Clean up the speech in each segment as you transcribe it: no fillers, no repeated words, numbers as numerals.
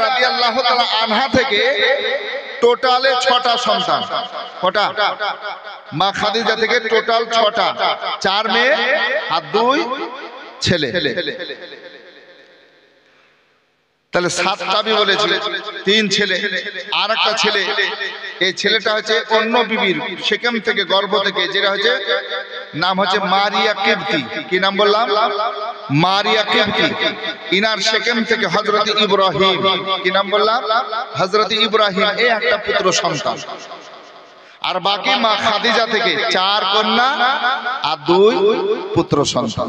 রাদিয়াল্লাহু তাআলা আনহা থেকে টোটালে 6টা সন্তান। কটা? মা খাদিজা থেকে টোটাল 6টা, 4 মেয়ে আর 2 ছেলে। তাহলে 7টা আমি বলেছি, 3 ছেলে আর একটা ছেলে। এই ছেলেটা হচ্ছে অন্য বিবির সেকেম থেকে, গর্ভ থেকে, যেটা হচ্ছে নাম হচ্ছে মারিয়া কিবতি। কি নাম বললাম? মারিয়া কিবতি। ইনার সেকেম থেকে হযরত ইব্রাহিম। কি নাম বললাম? হযরত ইব্রাহিম। এই একটা পুত্র সন্তান। আর বাকি মা খাদিজা থেকে 4 কন্যা আর 2 পুত্র সন্তান।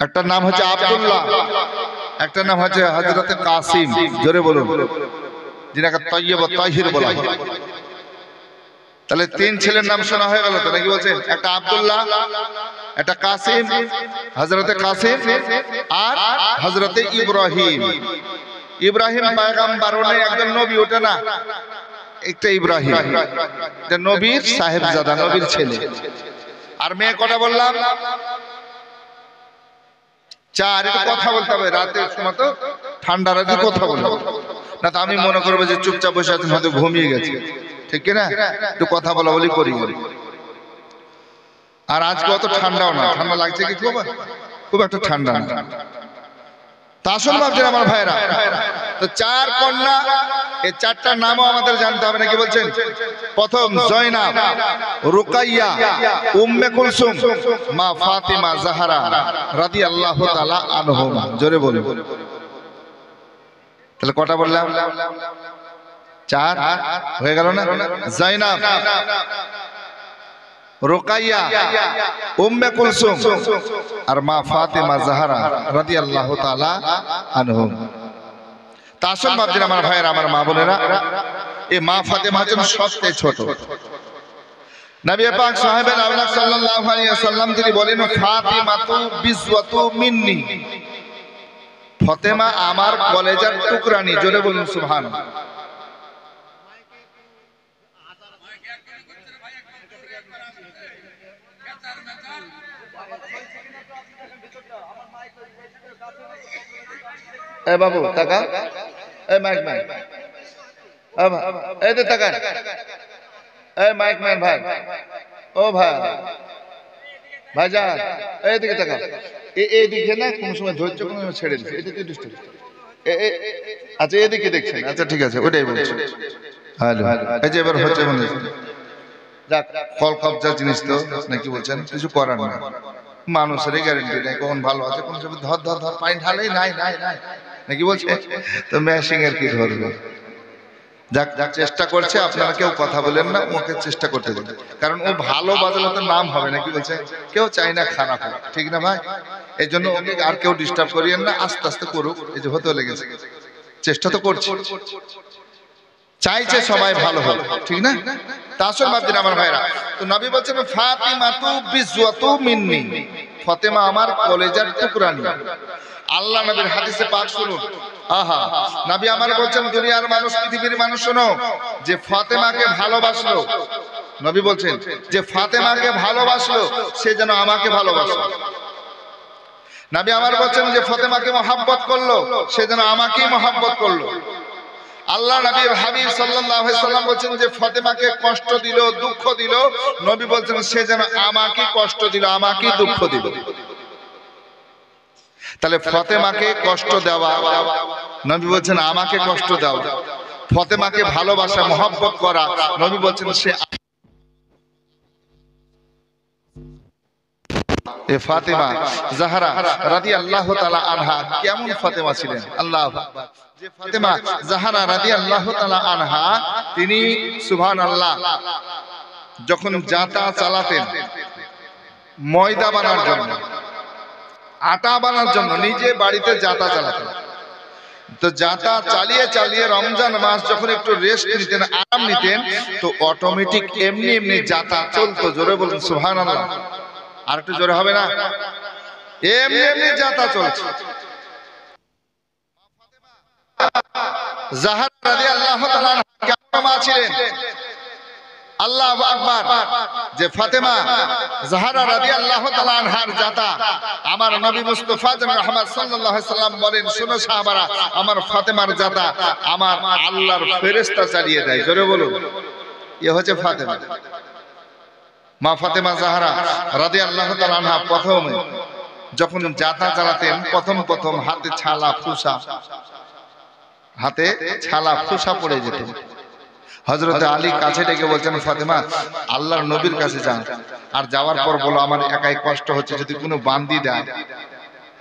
একটা নাম হচ্ছে আব্দুল্লাহ, একটা নাম হচ্ছে হযরত কাসিম। জোরে বলুন, যিনাকে তাইয়্যিব তাহির বলা হয়। তাহলে 3 ছেলের নাম শোনা হয়ে গেল তো, নাকি বলছেন? একটা আব্দুল্লাহ, একটা কাসিম, হযরত কাসিম, আর হযরত ইব্রাহিম। ইব্রাহিম পয়গম্বর, উনি একজন নবী, ওটা না, একটা ইব্রাহিম, এটা নবীর সাহেবজাদা, নবীর ছেলে। আর মেয়ে কটা বললাম? 4। একটু কথা বলতে হবে, রাতের সময় তো ঠান্ডা রাতে কথা বলবো না, তো আমি মনে করবো যে চুপচাপ বসে আছেন, হয়তো ঘুমিয়ে গেছে, ঠিক না? একটু কথা বলা বলি করি। আর আজকে অত ঠান্ডাও না। ঠান্ডা লাগছে কি? খুব একটা ঠান্ডা না। তা আসল ভাবছেন আমার ভাইরা, তো 4 কন্যা। এই 4টার নামও আমাদের জানতে হবে, নাকি বলছেন? প্রথম জয়নাব, রুকাইয়া, উম্মে কুলসুম, মা ফাতিমা জাহরা রাদিয়াল্লাহু তাআলা আনহুমা। জোরে বলুন। তাহলে কটা বললাম? 4 হয়ে গেল না? জয়নাব, রুকাইয়া, উম্মে কুলসুম আর মা ফাতিমা জাহরা রাদিয়াল্লাহু তাআলা আনহুম। তা আসল ভাবছেন আমার ভাইয়েরা, আমার মা বোনেরা, এই মা ফাতিমা হচ্ছেন সবচেয়ে ছোট। নবী পাক সাহেবের আল্লাহ সাল্লাল্লাহু আলাইহি ওয়াসাল্লাম তিনি বলেন, ফাতিমাতু বিজওয়াতু মিন্নি, ফাতেমা আমার কলেজার টুকরানি। জোরে বলুন সুবহানাল্লাহ। এ বাবু টাকা, এই মাইক ম্যান, এই তো টাকা, এই মাইক ম্যান ভাই, ও ভাই, ভাইজান এইদিকে টাকা। এইদিকে না কোন সময় ধৈর্য কোন সময় ছেড়ে দিচ্ছে, এদিকে ডিস্টার্ব। আচ্ছা এদিকে দেখছেন, আচ্ছা ঠিক আছে, ওটাই বলছি। হ্যালো, এই যে এবার হচ্ছে মনে হচ্ছে। যাক, ফল কবজা জিনিস তো, নাকি বলছেন? কিছু করার না, মানুষেরই গ্যারেন্টি নেই কখন ভালো আছে, কোন সময় ধর ধর ধর পানি ঢালেই নাই নাই নাই, নাকি বলছে? তো ম্যাশিং এর কি ধরবে? যাক, চেষ্টা করছে। আপনারা কেউ কথা বলেন না, ওকে চেষ্টা করতে দিন, কারণ ও ভালো বাজালে তো নাম হবে, নাকি বলছে? কেউ চাই না খারাপ হোক, ঠিক না ভাই? এই জন্য ওকে আর কেউ ডিস্টার্ব করিয়েন না, আস্তে আস্তে করুক। এই যে হতে লেগেছে, চেষ্টা তো করছি, চাইছে সবাই ভালো হোক, ঠিক না? তা আসল ভাবছেন আমার ভাইরা, তো নবী বলছেন ফাতিমাতু বিজওয়াতু মিন্নি, ফাতেমা আমার কলেজার টুকরানি। আল্লাহ নবীর হাদিসে পাক শুনুন। আহা, নবী আমার বলছেন, দুনিয়ার মানুষ, পৃথিবীর মানুষ শোনো, যে ফাতেমাকে ভালোবাসলো, নবী বলছেন যে ফাতেমাকে ভালোবাসলো, সে যেন আমাকে ভালোবাসলো। নবী আমার বলছেন যে ফাতেমাকে মহব্বত করলো, সে যেন আমাকেই মহব্বত করলো। আল্লাহ নবী হাবিব সাল্লাল্লাহু আলাইহি সাল্লাম বলছেন যে ফাতেমাকে কষ্ট দিল, দুঃখ দিল, নবী বলছেন সে যেন আমাকে কষ্ট দিল, আমাকে দুঃখ দিল। তাহলে ফাতেমাকে কষ্ট দেওয়া, নবী বলছেন আমাকে কষ্ট দাও। ফাতেমাকে ভালোবাসা, মহব্বত করা, নবী বলছেন সে। এ ফাতেমা জাহরা রাদিয়াল্লাহু তাআলা আনহা কেমন ফাতেমা ছিলেন? আল্লাহু আকবার। যে ফাতেমা জাহরা রাদিয়াল্লাহু তাআলা আনহা, তিনি সুবহানাল্লাহ, যখন জাতা চালাতেন ময়দা বানার জন্য, আটা বানার জন্য, নিজে বাড়িতে জাতা চালাতেন। তো জাতা চালিয়ে চালিয়ে রমজান মাস যখন একটু রেস্ট নিতেন, আরাম নিতেন, তো অটোমেটিক এমনি এমনি জাতা চলতো। জোরে বলুন সুবহানাল্লাহ। আর একটু জোরে হবে না? এমনি এমনি জাতা চলছে। জাহরা রাদিয়াল্লাহু তাআলা কেমন মা ছিলেন? আল্লাহু আকবার। যে ফাতেমা জাহরা রাদিয়াল্লাহু তাআলা আনহার জাতা আমার নবী মুস্তাফা জান রাহমাত সাল্লাল্লাহু আলাইহি সাল্লাম বলেন, শোনো সাহাবারা, আমার ফাতেমার জাতা আমার আল্লাহর ফেরেশতা চালিয়ে দেয়। জোরে বলুন, এ হচ্ছে ফাতেমা। মা ফাতেমা জাহরা রাদিয়াল্লাহু তাআলা আনহা প্রথমে যখন জাতা চালাতেন প্রথম হাতে ছালা ফুসা পড়ে যেত। হযরত আলী কাছে ডেকে বলছেন, ফাতেমা আল্লাহর নবীর কাছে যান, আর যাওয়ার পর বলো আমার একাই কষ্ট হচ্ছে, যদি কোনো বান্দি দেয়।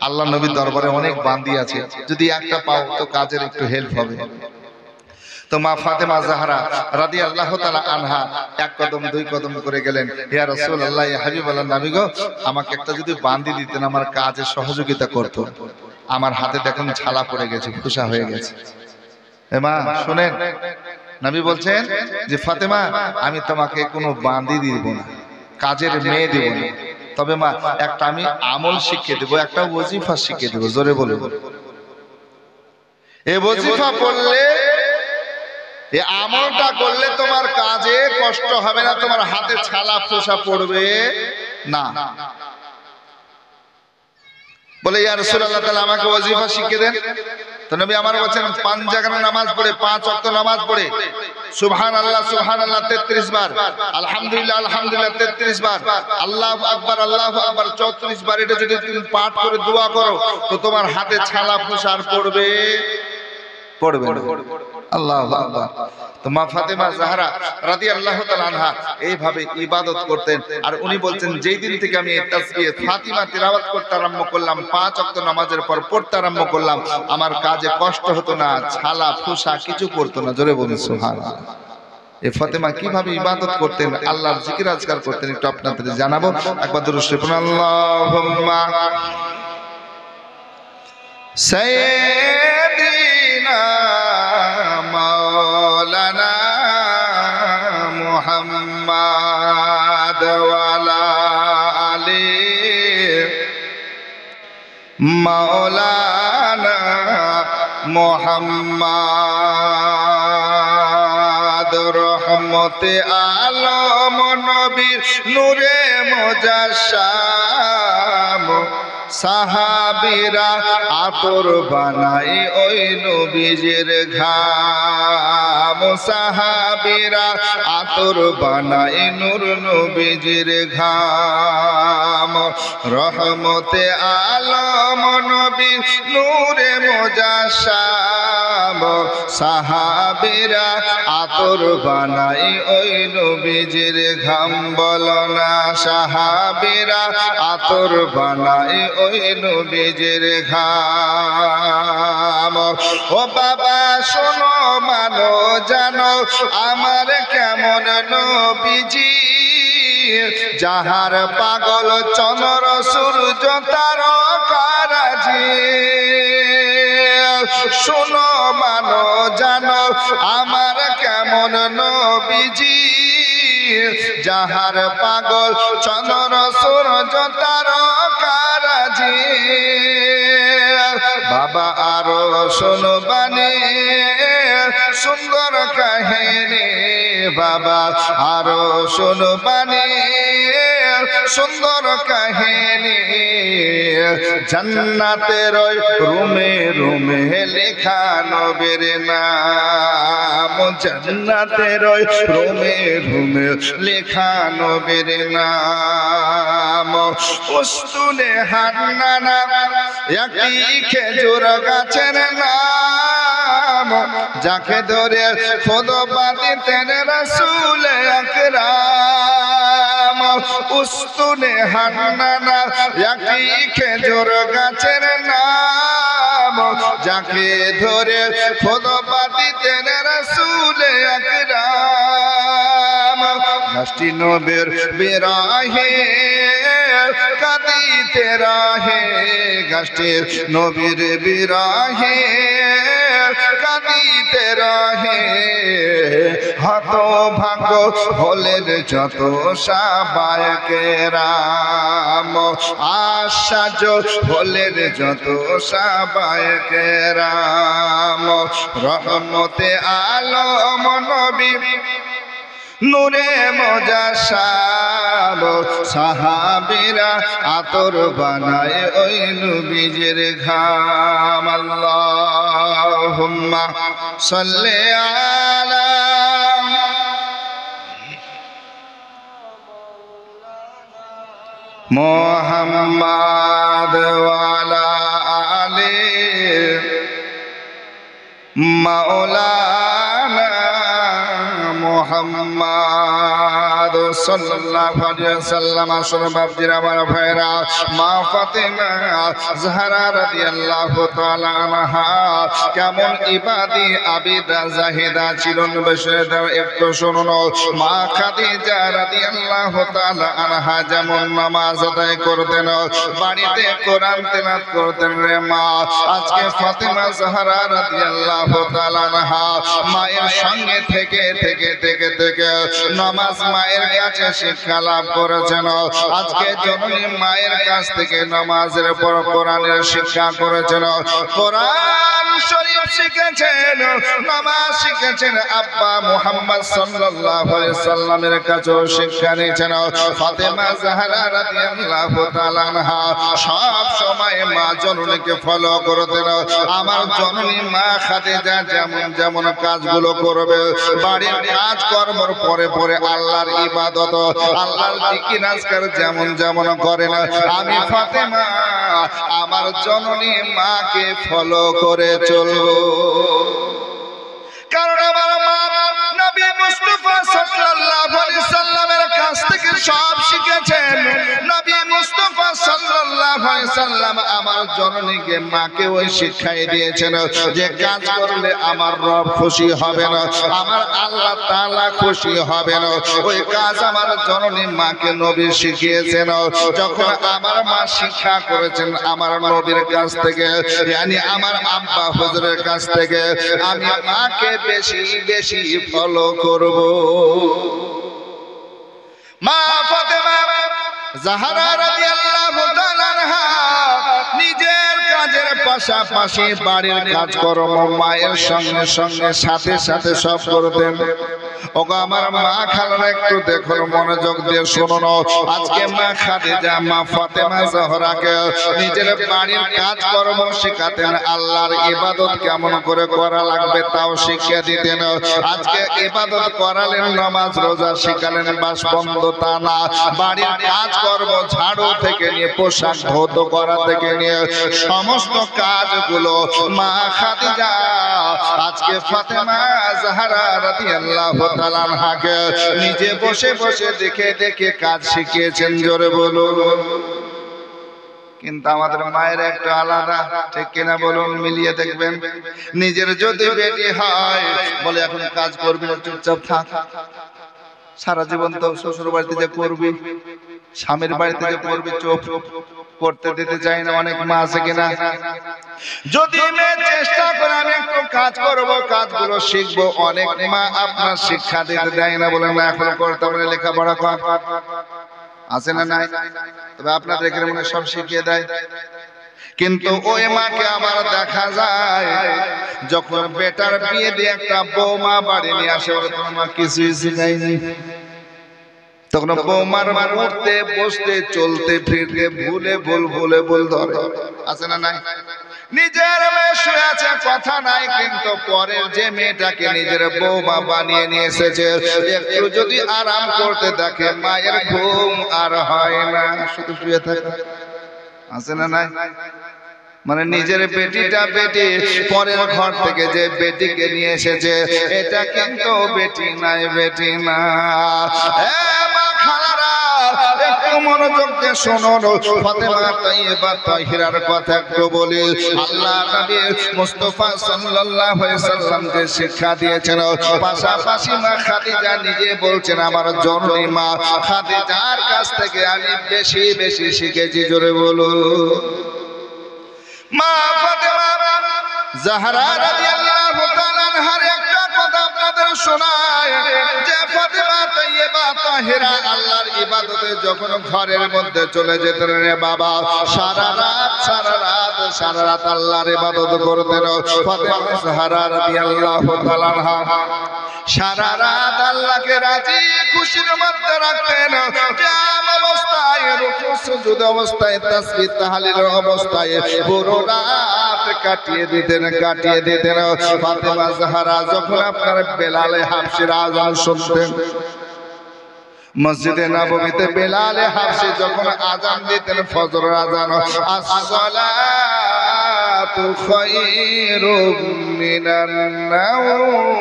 আল্লাহর নবীর দরবারে অনেক বান্দি আছে, যদি একটা পাও তো কাজের একটু হেল্প হবে। তো মা ফাতেমা জাহরা রাদিয়াল্লাহু তাআলা আনহা এক কদম দুই কদম করে গেলেন, ইয়া রাসূলুল্লাহ, ইয়া হাবিবাল্লাহ, নবী গো, আমাকে একটা যদি বান্দি দিতেন আমার কাজে সহযোগিতা করত। আমার হাতে দেখুন ছালা পড়ে গেছে, ফুসা হয়ে গেছে। এ মা শুনেন, নবী বলছেন যে ফাতেমা আমি তোমাকে কোনো বান্দি দিব না, কাজের মেয়ে দেব না, তবে মা একটা আমি আমল শিখিয়ে দেব, একটা ওজিফা শিখিয়ে দেব। জোরে বলুন, এই ওজিফা পড়লে, এই আমলটা করলে তোমার কাজে কষ্ট হবে না, তোমার হাতে ছালা ফোসা পড়বে না। বলে ইয়া রাসূলুল্লাহ তাআলা আমাকে ওজিফা শিখিয়ে দেন। তো নবী আমার বলেন 5 জায়গায় নামাজ পড়ে, 5 ওয়াক্ত নামাজ পড়ে সুবহানাল্লাহ সুবহানাল্লাহ 33 বার, আলহামদুলিল্লাহ আলহামদুলিল্লাহ 33 বার, আল্লাহু আকবার 34 বার, এটা যদি তুমি পাঠ করে দোয়া করো তো তোমার হাতে ছালা ফোসার পড়বে না। আল্লাহু আকবার। তো মা ফাতেমা জাহরা রাদিয়াল্লাহু তাআলা আনহা এইভাবে ইবাদত করতেন। আর উনি বলছেন, যেই দিন থেকে আমি এই তাসবিহ ফাতিমা তিলাওয়াত করতে আরম্ভ করলাম, 5 ওয়াক্ত নামাজের পর পড়তে আরম্ভ করলাম, আমার কাজে কষ্ট হতো না, ছালা ফুসা কিছু পড়তো না। জোরে বলুন সুবহানাল্লাহ। এই ফাতেমা কিভাবে ইবাদত করতেন, আল্লাহর জিকির আজকার করতেন, একটু আপনাদের জানাবো। একবার দুরূদ শরীফ পড়ুন, আল্লাহুম্মা সাইয়্যিদিনা মাওলানা মুহাম্মাদ ওয়া আলা আলি মাওলানা মুহাম্মাদ। রহমতে আলম নবী নূরে মুজাসসাম, সাহাবীরা আতর বানাই ওই নবীজির ঘাম, সাহাবীরা আতর বানাই নূর নবীজির ঘাম। রহমতে আলম নবী নূরে মুজাসসাম, সাহাবীরা আতর বানাই ওই নবীজির ঘাম। বলো না সাহাবীরা আতর বানাই ওই নবীজির ঘাম। ও বাবা শোনো মানো জানো আমার কেমন নবীজি, যাহার পাগল চন্দ্র সূর্য তারকারাজি। শোনো মানো জানো আমার কেমন নবীজি, যাহার পাগল চন্দ্র সূর্য তারকারাজি। বাবা আরো শোনো বাণী সুন্দর কাহিনী, বাবা আরো শোনো বাণী সুন্দর কাহিনী। জান্নাতের রুমে রুমে লেখা নবীর নাম, জান্নাতের রুমে রুমে লেখা নবীর নাম। উস্তুনে হান্নানা একটি খেজুর গাছের নাম, যাকে ধরে খুতবা দিতেন রাসূল আকরাম। উস্তুনে হান্নানা একটি খেজুর গাছের নাম, যাকে ধরে খুতবা দিতেন রাসূল আকরাম। গাছটি নবীর বিরহে কাঁদিতে রহে, গাছটি নবীর বিরহে কাঁদিতে রহে। হতভাগ্য হলেন যত সাহাবায়ে-কেরাম, আশ্চর্য হলেন যত সাহাবায়ে-কেরাম। রহমতে আলম নবী নূরে মুজাসসাম সাহাবীরা আতর বানায় ওই নবীজির ঘাম আল্লাহুম্মা সাল্লি আলা মুহাম্মাদ ওয়া আলা আলি মাওলানা মুহাম্মাদ সাল্লাল্লাহু আলাইহি ওয়াসাল্লাম। আসলে বাপজির আমার ভাইরা, মা ফাতেমা জাহরা রাদিয়াল্লাহু তাআলা আনহা কেমন ইবাদি আবিদা জাহিদা ছিলেন বিষয়টা একটু শুনুন। মা খাদিজা রাদিয়াল্লাহু তাআলা আনহা যেমন নামাজ আদায় করতেন, বাড়িতে কোরআন তেলাওয়াত করতেন রে মা, আজকে ফাতেমা জাহরা রাদিয়াল্লাহু তাআলা আনহা মায়ের সঙ্গে থেকে থেকে থেকে থেকে নামাজ মায়ের কাছে শিক্ষা লাভ করেছেন। আজকে জননী মায়ের কাছ থেকে নামাজের পর কোরআনের শিক্ষা করেছেন, কোরআন শরীফ শিখেছেন, নামাজ শিখেছেন। আব্বা মুহাম্মদ সাল্লাল্লাহু আলাইহি সাল্লামের কাছেও শিক্ষা নিয়েছেন। ফাতেমা জাহরা রাদিয়াল্লাহু তাআলা আনহা সব সময় মা জননীকে ফলো করতেন। আমার জননী মা খাদিজা যেমন যেমন কাজগুলো করবে, বাড়ির কাজ কর্মের পরে পরে আল্লাহর ইবাদত, আল্লাহর জিকির আজকার যেমন যেমন করেন, আমি ফাতেমা আমার জননী মাকে ফলো করে চলবো। কারণ আমার মা নবী মুস্তাফা সাল্লাল্লাহু আলাইহি সাল্লামের কাছ থেকে সব শিখেছেন। নবী মুস্তাফা সাল্লাল্লাহু আলাইহি সাল্লাম আমার জননীকে মাকে ওই শিক্ষাই দিয়েছেন যে কাজ করলে আমার রব খুশি হবে না, আমার আল্লাহ তাআলা খুশি হবে না। ওই কাজ আমার জননী মাকে নবী শিখিয়েছেন। যখন আমার মা শিক্ষা করেছেন আমার নবীর কাছ থেকে, yani আমার আব্বা হুজুরের কাছ থেকে, আমি মাকে বেশি বেশি ফলো করব। মা ফাতেমা জাহরা রাদিয়াল্লাহু তাআলা আনহা নিজের কাজের পাশাপাশি বাড়ির কাজকর্ম মায়ের সঙ্গে সঙ্গে সাথে সাথে সব করতেন। ওগো আমার মা খালারা একটু দেখুন, মনোযোগ দিয়ে শুনুন। আজকে মা খাদিজা মা ফাতেমা জাহরাকে নিজের বাড়ির কাজকর্ম শেখাতেন, আল্লাহর ইবাদত কেমন করে করা লাগবে তাও শিখিয়ে দিতেন। আজকে ইবাদত করালেন, নামাজ রোজা শিখালেন, বাস বন্ধ তা না, বাড়ির কাজকর্ম ঝাড়ু থেকে নিয়ে পোশাক ধৌত করা থেকে নিয়ে সমস্ত কাজগুলো মা খাদিজা আজকে ফাতেমা জাহরা রাদিয়াল্লাহু তাআলা আনহাকে নিজে বসে বসে দেখে দেখে কাজ শিখিয়েছেন। জোরে বলুন। কিন্তু আমাদের মায়ের একটা আলাদা, ঠিক কিনা বলুন? মিলিয়ে দেখবেন। নিজের যদি বেটি হয় বলে এখন কাজ করবি না, চুপচাপ থাক, সারা জীবন তো শ্বশুর বাড়িতে যে করবি, স্বামীর বাড়িতে যে করবি, চুপ করতে দিতে চাই না। অনেক মা আছে কিনা, যদি মেয়ে চেষ্টা করে আমি একটু কাজ করব, কাজগুলো শিখবো, অনেক মা আপনার শিক্ষা দিতে দেয় না, বলেন না এখন করতে হবে, লেখাপড়া কর, আছে না নাই? তবে আপনাদের এখানে মনে সব শিখিয়ে দেয়। কিন্তু ওই মাকে আবার দেখা যায় যখন বেটার বিয়ে দিয়ে একটা বৌমা বাড়ি নিয়ে আসে, বলে তোমার মা কিছুই শিখায়নি। তখন বৌমার উঠতে বসতে চলতে ফিরতে ভুলে ভুল ধরে, আছে না নাই? নিজের মেয়ে শুয়ে আছে কথা নাই, কিন্তু পরের যে মেয়েটাকে নিজের বৌমা বানিয়ে নিয়ে এসেছে একটু যদি আরাম করতে দেখে মায়ের ঘুম আর হয় না, শুধু শুয়ে থাকে, আছে না নাই? মানে নিজের বেটিটা বেটি, পরের ঘর থেকে যে বেটিকে নিয়ে এসেছে এটা কিন্তু বেটি নাই, বেটি না। একটু মনোযোগ দিয়ে শুনুন, ফাতেমা তাইয়্যিবা তাহিরার কথা একটু বলি। আল্লাহ নবী মুস্তাফা সাল্লাল্লাহু আলাইহি সাল্লাম যে শিক্ষা দিয়েছেন, পাশাপাশি মা খাদিজা নিজে বলছেন আমার জননী মা খাদিজার কাছ থেকে আমি বেশি বেশি শিখেছি। জোরে বলুন। মা ফাতেমা জাহরা রাদিয়াল্লাহু তাআলা আনহার একটা কথা আপনাদের শোনায় যে ফাতেমা তাইয়্যিবা তাহিরা আল্লাহর ইবাদতে যখন ঘরের মধ্যে চলে যেতেন রে বাবা, সারা রাত সারা রাত আল্লাহর ইবাদত করতেন। ফাতেমা জাহরা রাদিয়াল্লাহু তাআলা আনহা সারা রাত আল্লাহকে রাজি খুশির মধ্যে রাখতেন। কিয়াম অবস্থায়, রুকু সুজুদ অবস্থায়, তাসবিহ তাহলিল অবস্থায় পুরো রাত কাটিয়ে দিতেন। ফাতেমা জাহরা যখন আপনার বেলালে হাবশির আযান শুনতেন, মসজিদে নববীতে বেলালে হাবশি যখন আযান দিতেন, ফজরের আযান, আসসালাতু খায়রুম মিনান নাওম,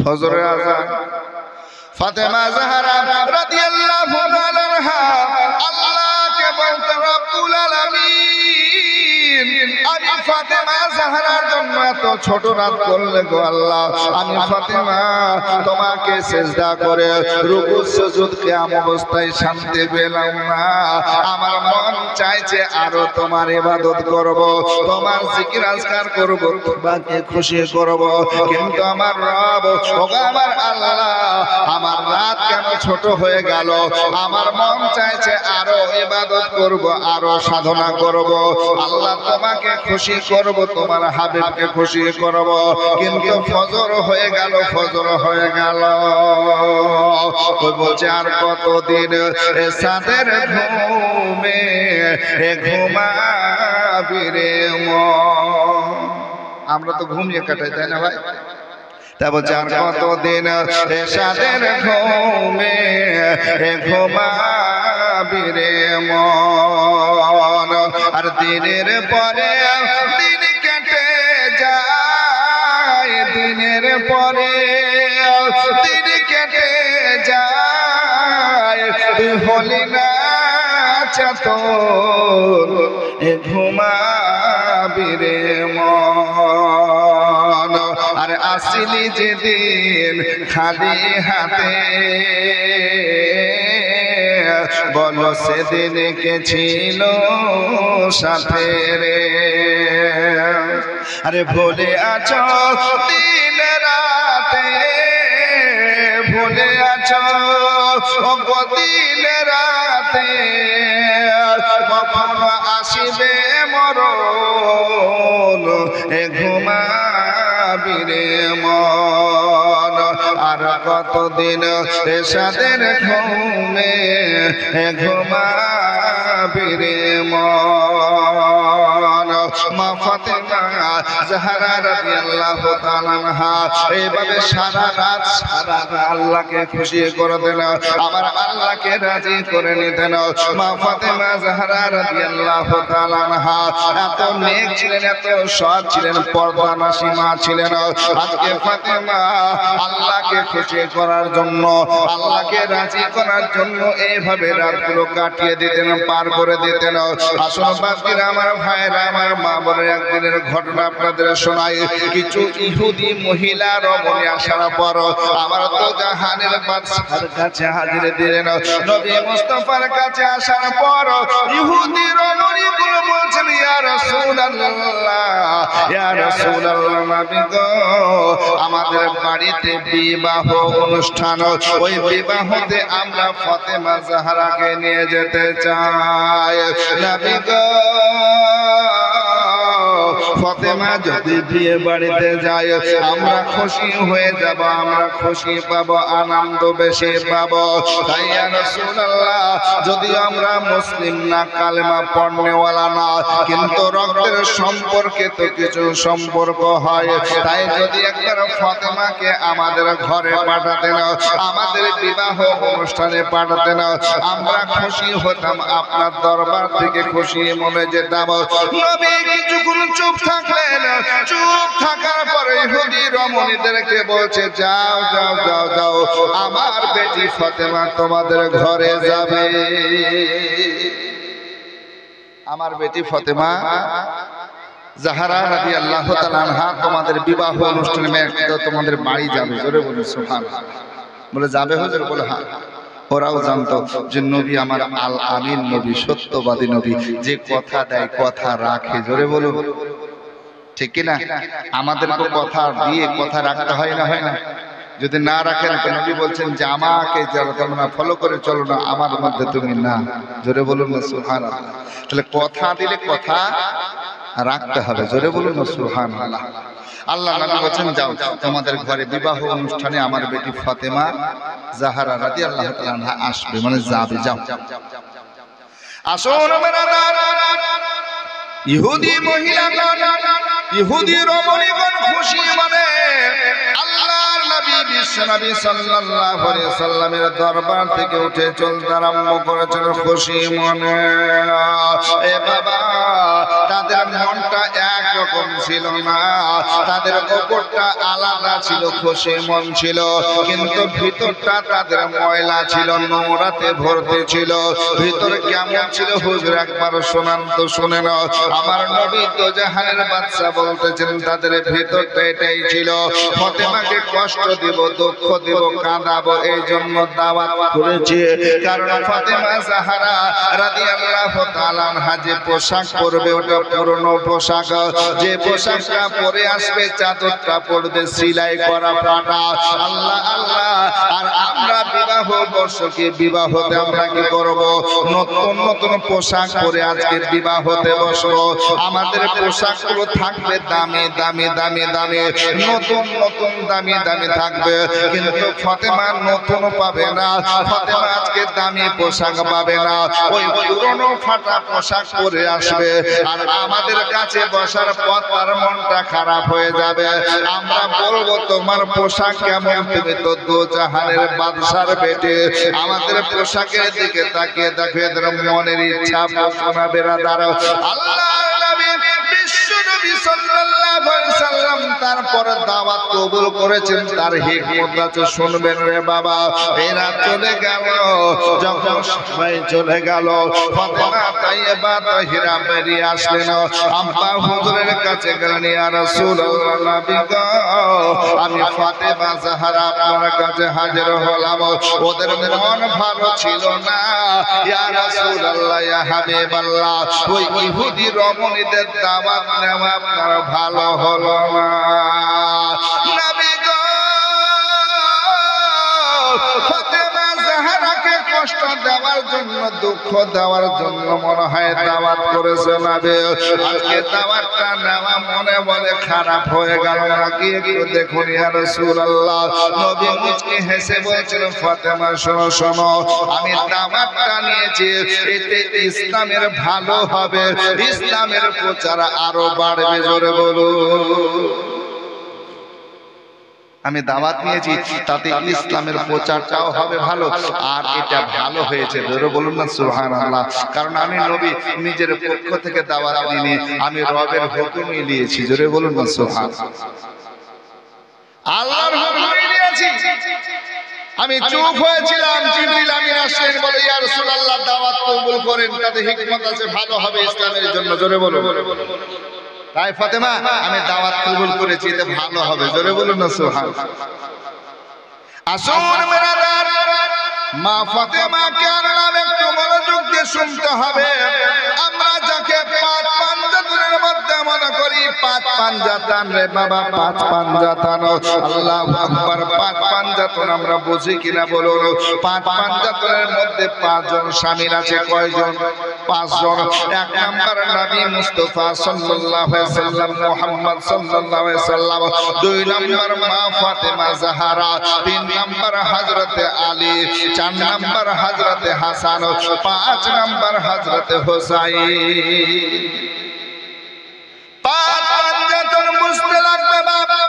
ফজরের আযান, ফাতেমা জাহরা রাদিয়াল্লাহু তাআলা আনহা আল্লাহকে বলতেন, রব্বুল আলামিন, আমি ফাতেমা জাহরার জন্য এত ছোট রাত করলে গো আল্লাহ, আমি ফাতেমা তোমাকে সিজদা করে রুকু সুজুদ কিয়াম অবস্থায় শান্তি পেলাম না। আমার মন চাইছে আরো তোমার ইবাদত করব, তোমার জিকির আজকার করব, তোমাকে খুশি করব, কিন্তু আমার রব, ওগো আমার আল্লাহ, আমার রাত কেন ছোট হয়ে গেল? আমার মন চাইছে আরো ইবাদত করব, আরো সাধনা করব, আল্লাহ তোমাকে খুশি করব, তোমার হাবিবকে খুশি করব, কিন্তু ফজর হয়ে গেল। ওই বলছে আর কতদিন সাদের ঘুমে ঘুমাবি রে মন। আমরা তো ঘুমিয়ে কাটাই, তাই না ভাই? তা বলছে আর কতদিন সাদের ঘুমে ঘুমাবি রে মন। আর দিনের পরে দিন কেটে যায়, দিনের পরে দিন কেটে যায়, তুই হলি না চেতন ঘুমাবি রে মন। আর আসিলি যেদিন খালি হাতে, বলো সেদিন কে ছিল সাথে রে। আরে ভুলে আছো দিন রাতে, ভুলে আছো দিন রাতে, কখন আসিবে মরণ ঘুমাবি রে মন। আর কতদিন সাদের ঘুমে ঘুমাবি রে মন। মা ফাতেমা জাহরা রাদিয়াল্লাহু তাআলা আনহা এইভাবে সারা রাত আল্লাহকে খুশি করে দেন, আমার আল্লাহকে রাজি করে নিতেন। মা ফাতেমা জাহরা রাদিয়াল্লাহু তাআলা আনহা এত নেক ছিলেন, এত সৎ ছিলেন, পর্দানাশী মা ছিলেন। আজকে ফাতেমা আল্লাহকে খুশি করার জন্য, আল্লাহকে রাজি করার জন্য এইভাবে রাতগুলো কাটিয়ে দিতেন, পার করে দিতেন। আসুন বাকিরা, আমার ভাইরা, আমার মা বোনের, একদিনের ঘটনা আপনাদের শোনাই। কিছু ইহুদি মহিলা রমণী আসার পর আমার তো জাহানের বাদশার কাছে হাজির দিলেন। নবী মুস্তাফার কাছে আসার পর ইহুদি রমণীগুলো বলছেন, ইয়া রাসূলুল্লাহ, ইয়া রাসূলুল্লাহ, নবী গো, আমাদের বাড়িতে বিবাহ অনুষ্ঠান, ওই বিবাহতে আমরা ফাতেমা জাহরাকে নিয়ে যেতে চাই। নবী গো, ফাতেমা যদি বিয়ে বাড়িতে যায় আমরা খুশি হয়ে যাব, আমরা খুশি পাবো, আনন্দ বেশি পাবো। তাই ইয়া রাসূলুল্লাহ, যদি আমরা মুসলিম না, কালেমা পড়নেওয়ালা না, কিন্তু রক্তের সম্পর্কে তো কিছু সম্পর্ক হয়, তাই যদি একবার ফাতেমাকে আমাদের ঘরে পাঠাতেন, আমাদের বিবাহ অনুষ্ঠানে পাঠাতেন, আমরা খুশি হতাম, আপনার দরবার থেকে খুশি মনে যেতাম। নবী কিছুক্ষণ চুপ থাকলেন। চুপ থাকার পরে ইহুদি রমণীদেরকে বলছে, যাও যাও যাও যাও, আমার বেটি ফাতেমা তোমাদের ঘরে যাবে। আমার বেটি ফাতেমা জাহরা রাদিয়াল্লাহু তাআলা আনহা তোমাদের বিবাহ অনুষ্ঠানে তোমাদের বাড়ি যাবে। জোরে বলুন সুবহানাল্লাহ। বলে যাবে হুজুর? বলে হ্যাঁ। ওরাও জানতো যে নবী আমার আল আমিন নবী, সত্যবাদী নবী, যে কথা দেয় কথা রাখে। জোরে বলুন ঠিক কিনা? আমাদেরকে কথা দিয়ে কথা রাখতে হয় না, হয় না? যদি না রাখেন তো নবী বলছেন যে আমাকে যারা তোমরা ফলো করে চলো না, আমার মধ্যে তুমি না। জোরে বলুন না সুবহানাল্লাহ। তাহলে কথা দিলে কথা রাখতে হবে। জোরে বলুন না সুবহানাল্লাহ। আল্লাহ নবী বলেন যাও তোমাদের ঘরে বিবাহ অনুষ্ঠানে আমার বেটি ফাতেমা জাহরা রাদিয়াল্লাহু তাআলা আনহা আসবে, মানে যাবে, যাও। আসুন ব্রাদার, ইহুদি মহিলাগণ, ইহুদি রমণীগণ খুশি মনে আল্লাহর নবী বিশ্বনবী সাল্লাল্লাহু আলাইহি সাল্লামের দরবার থেকে উঠে চলতে আরম্ভ করেছেন খুশি মনে। এ বাবা, তাদের মনটা একরকম ছিল না, তাদের উপরটা আলাদা ছিল, খুশি মন ছিল, কিন্তু ভিতরটা তাদের ময়লা ছিল, নোংরাতে ভর্তি ছিল। ভিতরে কেমন ছিল হুজুর একবার শোনান তো, শুনে নাও। আমার নবী তো জাহানের বাদশা বলতেছেন তাদের ভিতরটা এটাই ছিল, ফাতেমাকে কষ্ট দিব, দুঃখ দিব, কাঁদাবো, এই জন্য দাওয়াত করেছে। কারণ ফাতেমা জাহরা রাদিয়াল্লাহু তাআলা আনহা যে পোশাক পরবে ওটা পুরনো পোশাক, যে পোশাকটা পরে আসবে চাদরটা পড়বে সেলাই করা ফাটা। আল্লাহ আল্লাহ, আর আমরা বিবাহ বর্ষকে বিবাহতে আমরা কি করব? নতুন নতুন পোশাক পরে আজকে বিবাহতে বসবো। আমাদের পোশাকগুলো থাকবে দামি দামি দামি দামি, নতুন নতুন দামি দামি থাকবে, কিন্তু ফাতেমা নতুন পাবে না, ফাতেমা আজকে দামি পোশাক পাবে না, ওই পুরনো ফাটা পোশাক পরে আসবে। আর আমাদের কাছে বসার পর তার মনটা খারাপ হয়ে যাবে। আমরা বলবো তোমার পোশাক কেমন, তুমি তো দোজাহানের বাদশার বেটে। আমাদের পোশাকের দিকে তাকিয়ে দেখো, এদের মনের ইচ্ছা পোষণা বেরাদার। আল্লাহ নবী বিশ্বনবী সাল্লাল্লাহু আলাইহি সাল্লাম তারপর দাওয়াত কবুল করেছেন। তার হিকমত আছে, শুনবেন রে বাবা। এই রাত চলে গেল, যখন সবাই চলে গেল, ফাতেমা তাইয়্যিবা তাহিরা বেরিয়ে আসলেন। আম্মা হুজুরের কাছে গেলেন, ইয়া রাসূলুল্লাহ, নবী গো, আমি ফাতেমা জাহরা আপনার কাছে হাজির হলাম। ওদের মন ভালো ছিল না ইয়া রাসূলুল্লাহ, ইয়া হাবিবাল্লাহ, ওই ইহুদি রমণীদের দাওয়াত নেওয়া আপনার ভালো হলো না। নবী গো, ফাতেমা জাহরাকে কষ্ট দেওয়ার জন্য, দুঃখ দেওয়ার জন্য মনে হয় দাওয়াত করেছে নবী। আজকে দাওয়াতটা নেওয়া মনে মনে খারাপ হয়ে গেল নাকি? একটু দেখুন ইয়া রাসূলুল্লাহ। নবী মুচকি হেসে বলছেন, ফাতেমা শোনো শোনো, আমি দাওয়াতটা নিয়েছি, এতে ইসলামের ভালো হবে, ইসলামের প্রচার আরো বাড়বে। জোরে বলুন, আমি দাওয়াত নিয়েছি, তাতে ইসলামের প্রচারটাও হবে ভালো, আর এটা ভালো হয়েছে। জোরে বলুন না সুবহানাল্লাহ। কারণ আমি নবী নিজের পক্ষ থেকে দাওয়াত নিয়ে আমি রবের হুকুমই নিয়েছি। জোরে বলুন না সুবহানাল্লাহ। আল্লাহর হুকুমই নিয়েছি। আমি চুপ হয়েছিলাম, জিবরিল আমিন আসলেন, বলে ইয়া রাসূলুল্লাহ দাওয়াত কবুল করেন, তাতে হিকমত আছে, ভালো হবে ইসলামের জন্য। জোরে বলুন। তাই ফাতেমা, আমি দাওয়াত কবুল করেছি, এতে ভালো হবে। জোরে বলুন না সুবহানাল্লাহ। আসুন ব্রাদার, মা ফাতেমাকে আনলাম, একটু মনোযোগ দিয়ে শুনতে হবে। আমরা যাকে পাঁচ পাঞ্জাতনের মধ্যে মনে করি, পাঁচ পাঞ্জাতান রে বাবা, পাঁচ পাঞ্জাতান, আল্লাহু আকবার। পাঁচ পাঞ্জাতন আমরা বুঝি কিনা বলুন? পাঁচ পাঞ্জাতনের মধ্যে পাঁচজন শামিল আছে। কয়জন? পাঁচজন। এক নাম্বার নবী মুস্তাফা সাল্লাল্লাহু আলাইহি সাল্লাম, মুহাম্মদ সাল্লাল্লাহু আলাইহি সাল্লাম। দুই নাম্বার মা ফাতেমা জাহরা। তিন নাম্বার হযরতে আলী। চার নাম্বার হযরতে হাসান। পাঁচ নাম্বার হযরতে হুসাইন। পাঁচ পাঞ্জাতন বুঝতে লাগবে বাবা,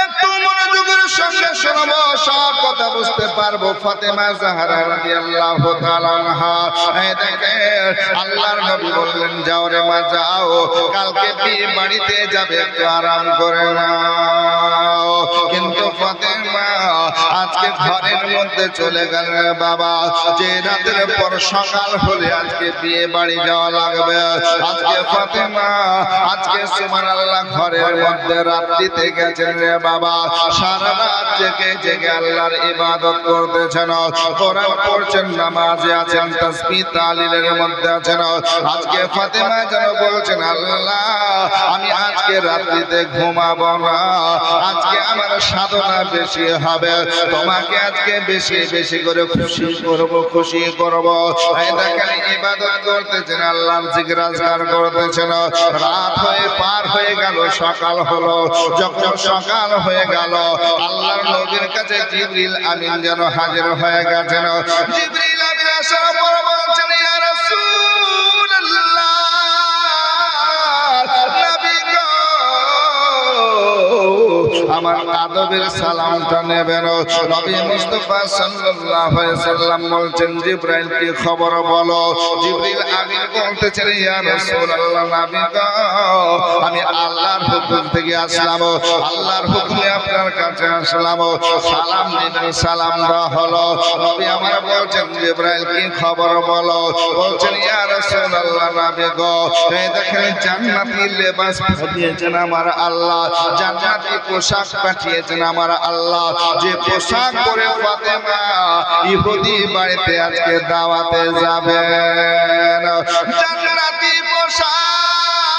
একটু মনোযোগের সঙ্গে শুনবো, সব কথা বুঝতে পারবো। ফাতেমা জাহরা রাদিয়াল্লাহু তাআলা আনহা, এই দেখেন আল্লাহর নবী বললেন, যাও রে মা যাও, কালকে বিয়ে বাড়িতে যাবে, একটু আরাম করে নাও। কিন্তু ফাতেমা আজকে ঘরের মধ্যে চলে গেল বাবা। যে রাতের পর সকাল হলে আজকে বিয়ে বাড়ি যাওয়া লাগবে। আজকে ফাতেমা আজকে সুবহানাল্লাহ ঘরের মধ্যে রাত্রিতে গেছেন রে বাবা। সারা রাত জেগে জেগে আল্লাহর ইবাদত করতেছেন, কোরআন পড়ছেন, নামাজে আছেন, তাসবিহ তাহলিলের মধ্যে আছেন। আজকে ফাতেমা যেন বলছেন, আল্লাহ আমি আজকে আজকে রাত্রিতে ঘুমাবো না, আজকে আমার সাধনা বেশি হবে, তোমাকে আজকে বেশি বেশি করে খুশি করব, খুশি করব। এই দেখেন ইবাদত করতেছেন, আল্লাহর জিকির আজকার করতেছেন। রাত হয়ে পার হয়ে গেল, সকাল হলো। যখন সকাল হয়ে গেল, আল্লাহর নবীর কাছে জিবরিল আমিন যেন হাজির হয়ে গেছেন। জিবরিল আমিন আসার পর বলছেন, ইয়া রাসূলুল্লাহ, নবী গো, আমার আদবের সালামটা নেবেন। নবী মুস্তাফা সাল্লাল্লাহু আলাইহি সাল্লাম বলছেন, জিবরাইল কি খবর বলো। জিবরিল আমিন বলতেছেন, ইয়া রাসূলুল্লাহ, নবী গো, আমি আল্লাহর হুকুম থেকে আসলাম, আল্লাহর হুকুমে আপনার কাছে আসলাম, সালাম নেবেন। সালাম দেওয়া হলো। নবী আমার বলছেন, জিবরাইল কি খবর বলো। বলছেন, ইয়া রাসূলুল্লাহ, নবী গো, এই দেখেন জান্নাতি লেবাস পাঠিয়েছেন আমার আল্লাহ, জান্নাতি পোশাক পাঠিয়েছেন আমার আল্লাহ। যে পোশাক পরে ফাতেমা ইহুদি বাড়িতে আজকে দাওয়াতে যাবেন, জান্নাতি পোশাক,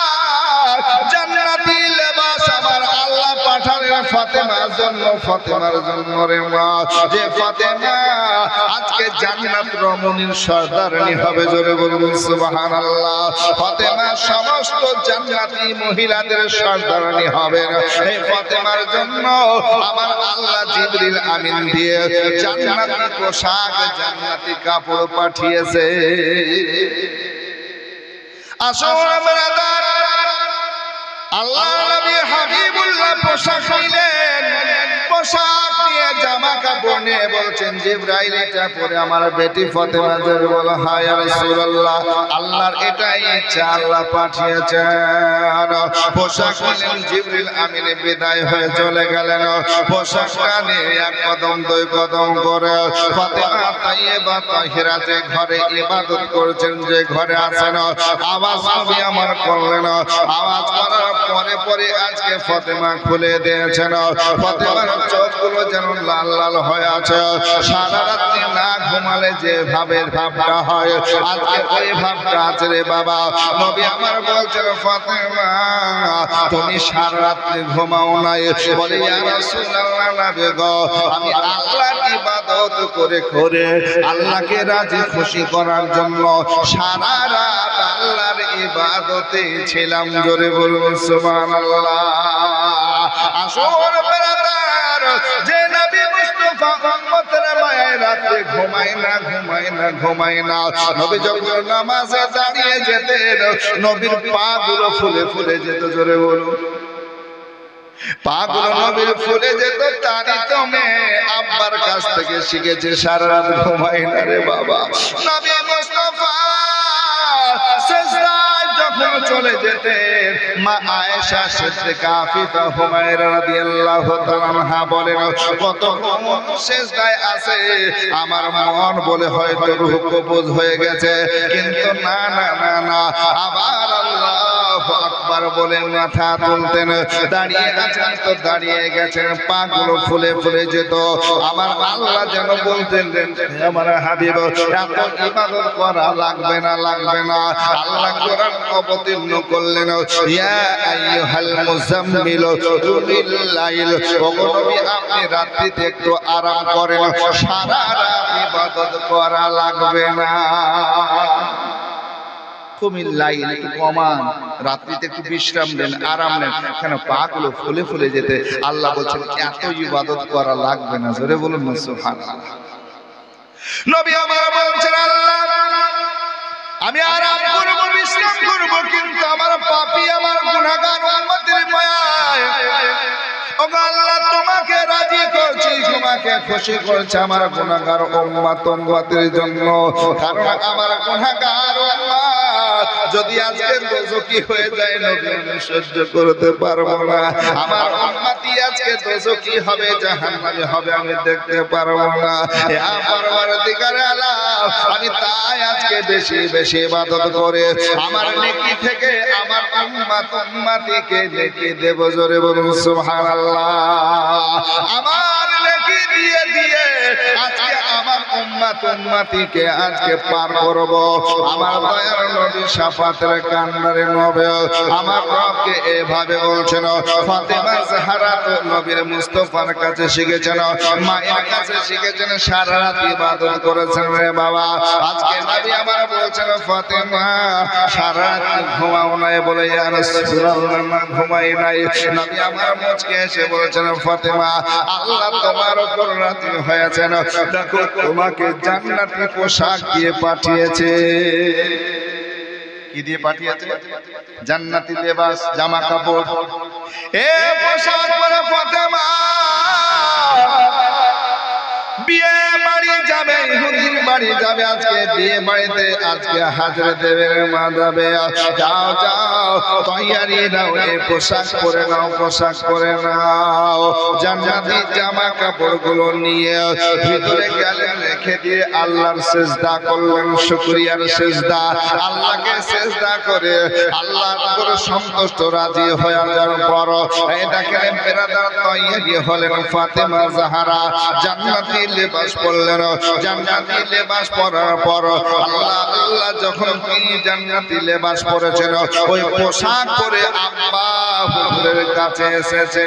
জান্নাতি লেবাস আমার আল্লাহ পাঠালেন ফাতেমার জন্য, ফাতেমার জন্য রে মা। যে ফাতেমা আজকে জান্নাত রমণীর সর্দারনি হবে, জোরে বলুন সুবহানাল্লাহ। ফাতেমা সমস্ত জান্নাতি মহিলাদের সর্দারনি হবে। এই ফাতেমার জন্য আমার আল্লাহ জিবরিল আমিন দিয়ে জান্নাতি পোশাক, জান্নাতি কাপড় পাঠিয়েছে। আসুন ব্রাদার, আল্লাহ নবী হাবিবুল্লাহ পোশাক নিলেন, পোশাক নিয়ে জামা কাপড় নিয়ে বলছেন, জিবরাইল এটা পরে আমার বেটি ফাতেমা যাবে। বলো, হ্যাঁ ইয়া রাসূলুল্লাহ, আল্লাহর এটাই ইচ্ছা, আল্লাহ পাঠিয়েছেন। পোশাক নিলেন, জিবরিল আমিন বিদায় হয়ে চলে গেলেন। পোশাকটা নিয়ে এক কদম দুই কদম করে ফাতেমা তাইয়্যিবা তাহিরা যে ঘরে ইবাদত করছেন, যে ঘরে আছেন, আওয়াজ নবী আমার করলেন। আওয়াজ করার পরে পরে আজকে ফাতেমা খুলে দিয়েছেন। ফাতেমার চোখগুলো যেন লাল লাল হয়ে আছে। সারা রাত্রি না ঘুমালে যে ভাবের ভাবটা হয়, আজকে ওই ভাবটা আছে রে বাবা। নবী আমার বলছেন, ফাতেমা তুমি সারা রাত্রি ঘুমাও নাই। বলে, ইয়া রাসূলুল্লাহ, নবী গো, আমি আল্লাহর ইবাদত করে করে আল্লাহকে রাজি খুশি করার জন্য সারা রাত আল্লাহর ইবাদতে ছিলাম। জোরে বলুন সুবহানাল্লাহ। আসুন ব্রাদার, যে নবী মুস্তাফা উম্মতের মায়ায় রাতে ঘুমায় না, ঘুমায় না, ঘুমায় না। নবী যখন নামাজে দাঁড়িয়ে যেতেন, নবীর পা গুলো ফুলে ফুলে যেত। জোরে বলুন, পা গুলো নবীর ফুলে যেত। তারই তো মেয়ে আব্বার কাছ থেকে শিখেছে, সারা রাত ঘুমায় না রে বাবা। নবী মুস্তাফা সিজদায় যখন চলে যেতেন, মা আয়েশা সিদ্দিকা আফিফা হুমায়রা রাদিয়াল্লাহু তাআলা আনহা বলেন, কতক্ষণ সিজদায় আছে, আমার মন বলে হয়তো রূহ কবজ হয়ে গেছে, কিন্তু না না না না, আবার আল্লাহু আকবার বলে মাথা তুলতেন। দাঁড়িয়ে আছেন তো দাঁড়িয়ে গেছেন, পা গুলো ফুলে ফুলে যেত। আমার আল্লাহ যেন বলতেন, আমার হাবিব এত ইবাদত করা লাগবে না, লাগবে না। আল্লাহ কোরআন অবতীর্ণ করলেন, ইয়া আইয়ুহাল মুজাম্মিল কুমিল লাইল, ওগো নবী আপনি রাত্রিতে একটু আরাম করেন, সারা রাত ইবাদত করা লাগবে না। কুমিল লাইল, একটু কমান, রাত্রিতে একটু বিশ্রাম দেন, আরাম নেন। কেন? পা গুলো ফুলে ফুলে যেতে আল্লাহ বলছেন এত ইবাদত করা লাগবে না। জোরে বলুন না সুবহানাল্লাহ। নবী আমার বলছেন, আল্লাহ আমি আরাম করব, বিশ্রাম করব, কিন্তু আমার পাপী, আমার গুনাহগার উম্মতের মায়ায়, ওগো আল্লাহ তোমাকে রাজি করছি, তোমাকে খুশি করছি আমার গুনাহগার উম্মতের জন্য। কারণ আমার গুনাহগার উম্মত যদি আজকে দোজখী হয়ে যায়, নবী আমি সহ্য করতে পারবো না। আমার উম্মতি আজকে দোজখী হবে, জাহান্নামী হবে, আমি দেখতে পারবো না। ইয়া পরওয়ারদিগার আলাম, আমি তাই আজকে বেশি বেশি ইবাদত করে আমার নেকি থেকে আমার উম্মতিকে নেকি দেব। জোরে বলুন সুবহানাল্লাহ। আমার নেকি দিয়ে দিয়ে আজকে আমার উম্মতিকে আজকে পার করব। আমার দয়ার নবী শাফাতের কান্ডারে নবী আমার রবকে এভাবে বলছেন। ফাতেমা জাহরা তো নবীর মুস্তাফার কাছে শিখেছেন, মায়ের কাছে শিখেছেন, সারা রাত ইবাদত করেছেন রে বাবা। আজকে নবী আমার বলছেন ফাতেমা সারা রাত ঘুমাও নাই বলে ইয়া রাসূলুল্লাহ না ঘুমাই নাই। নবী আমার মুচকে এসে বলেছেন ফাতেমা আল্লাহ তোমার উপর রাজি হয়েছেন, দেখো তোমাকে জান্নাতি পোশাক দিয়ে পাঠিয়েছে। কি দিয়ে পাঠিয়েছে? জান্নাতি লেবাস, জামা কাপড়। এ পোশাক পরে ফাতেমা বিয়ে বাড়ি যাবে, ইহুদির বাড়ি যাবে। আজকে বিয়ে বাড়িতে আজকে হাজরে দেবের মা যাবে। যাও যাও তৈয়ারি নাও, এই পোশাক পরে নাও, পোশাক পরে নাও। জান্নাতি জামা কাপড়গুলো নিয়ে ভিতরে গেলেন, রেখে দিয়ে আল্লাহর সিজদা করলেন, শুকরিয়ার সিজদা। আল্লাহকে সিজদা করে আল্লাহর উপর সন্তুষ্ট রাজি হয়ে যাওয়ার পর এই দেখেন বেরাদার তৈয়ারি হলেন ফাতেমা জাহরা। জান্নাতি লেবাস পরলেন, জান্নাতি লেবাস পরার পর আল্লাহ যখন তিনি জান্নাতি লেবাস পরেছেন ওই পোশাক পরে আব্বা হুজুরের কাছে এসেছে।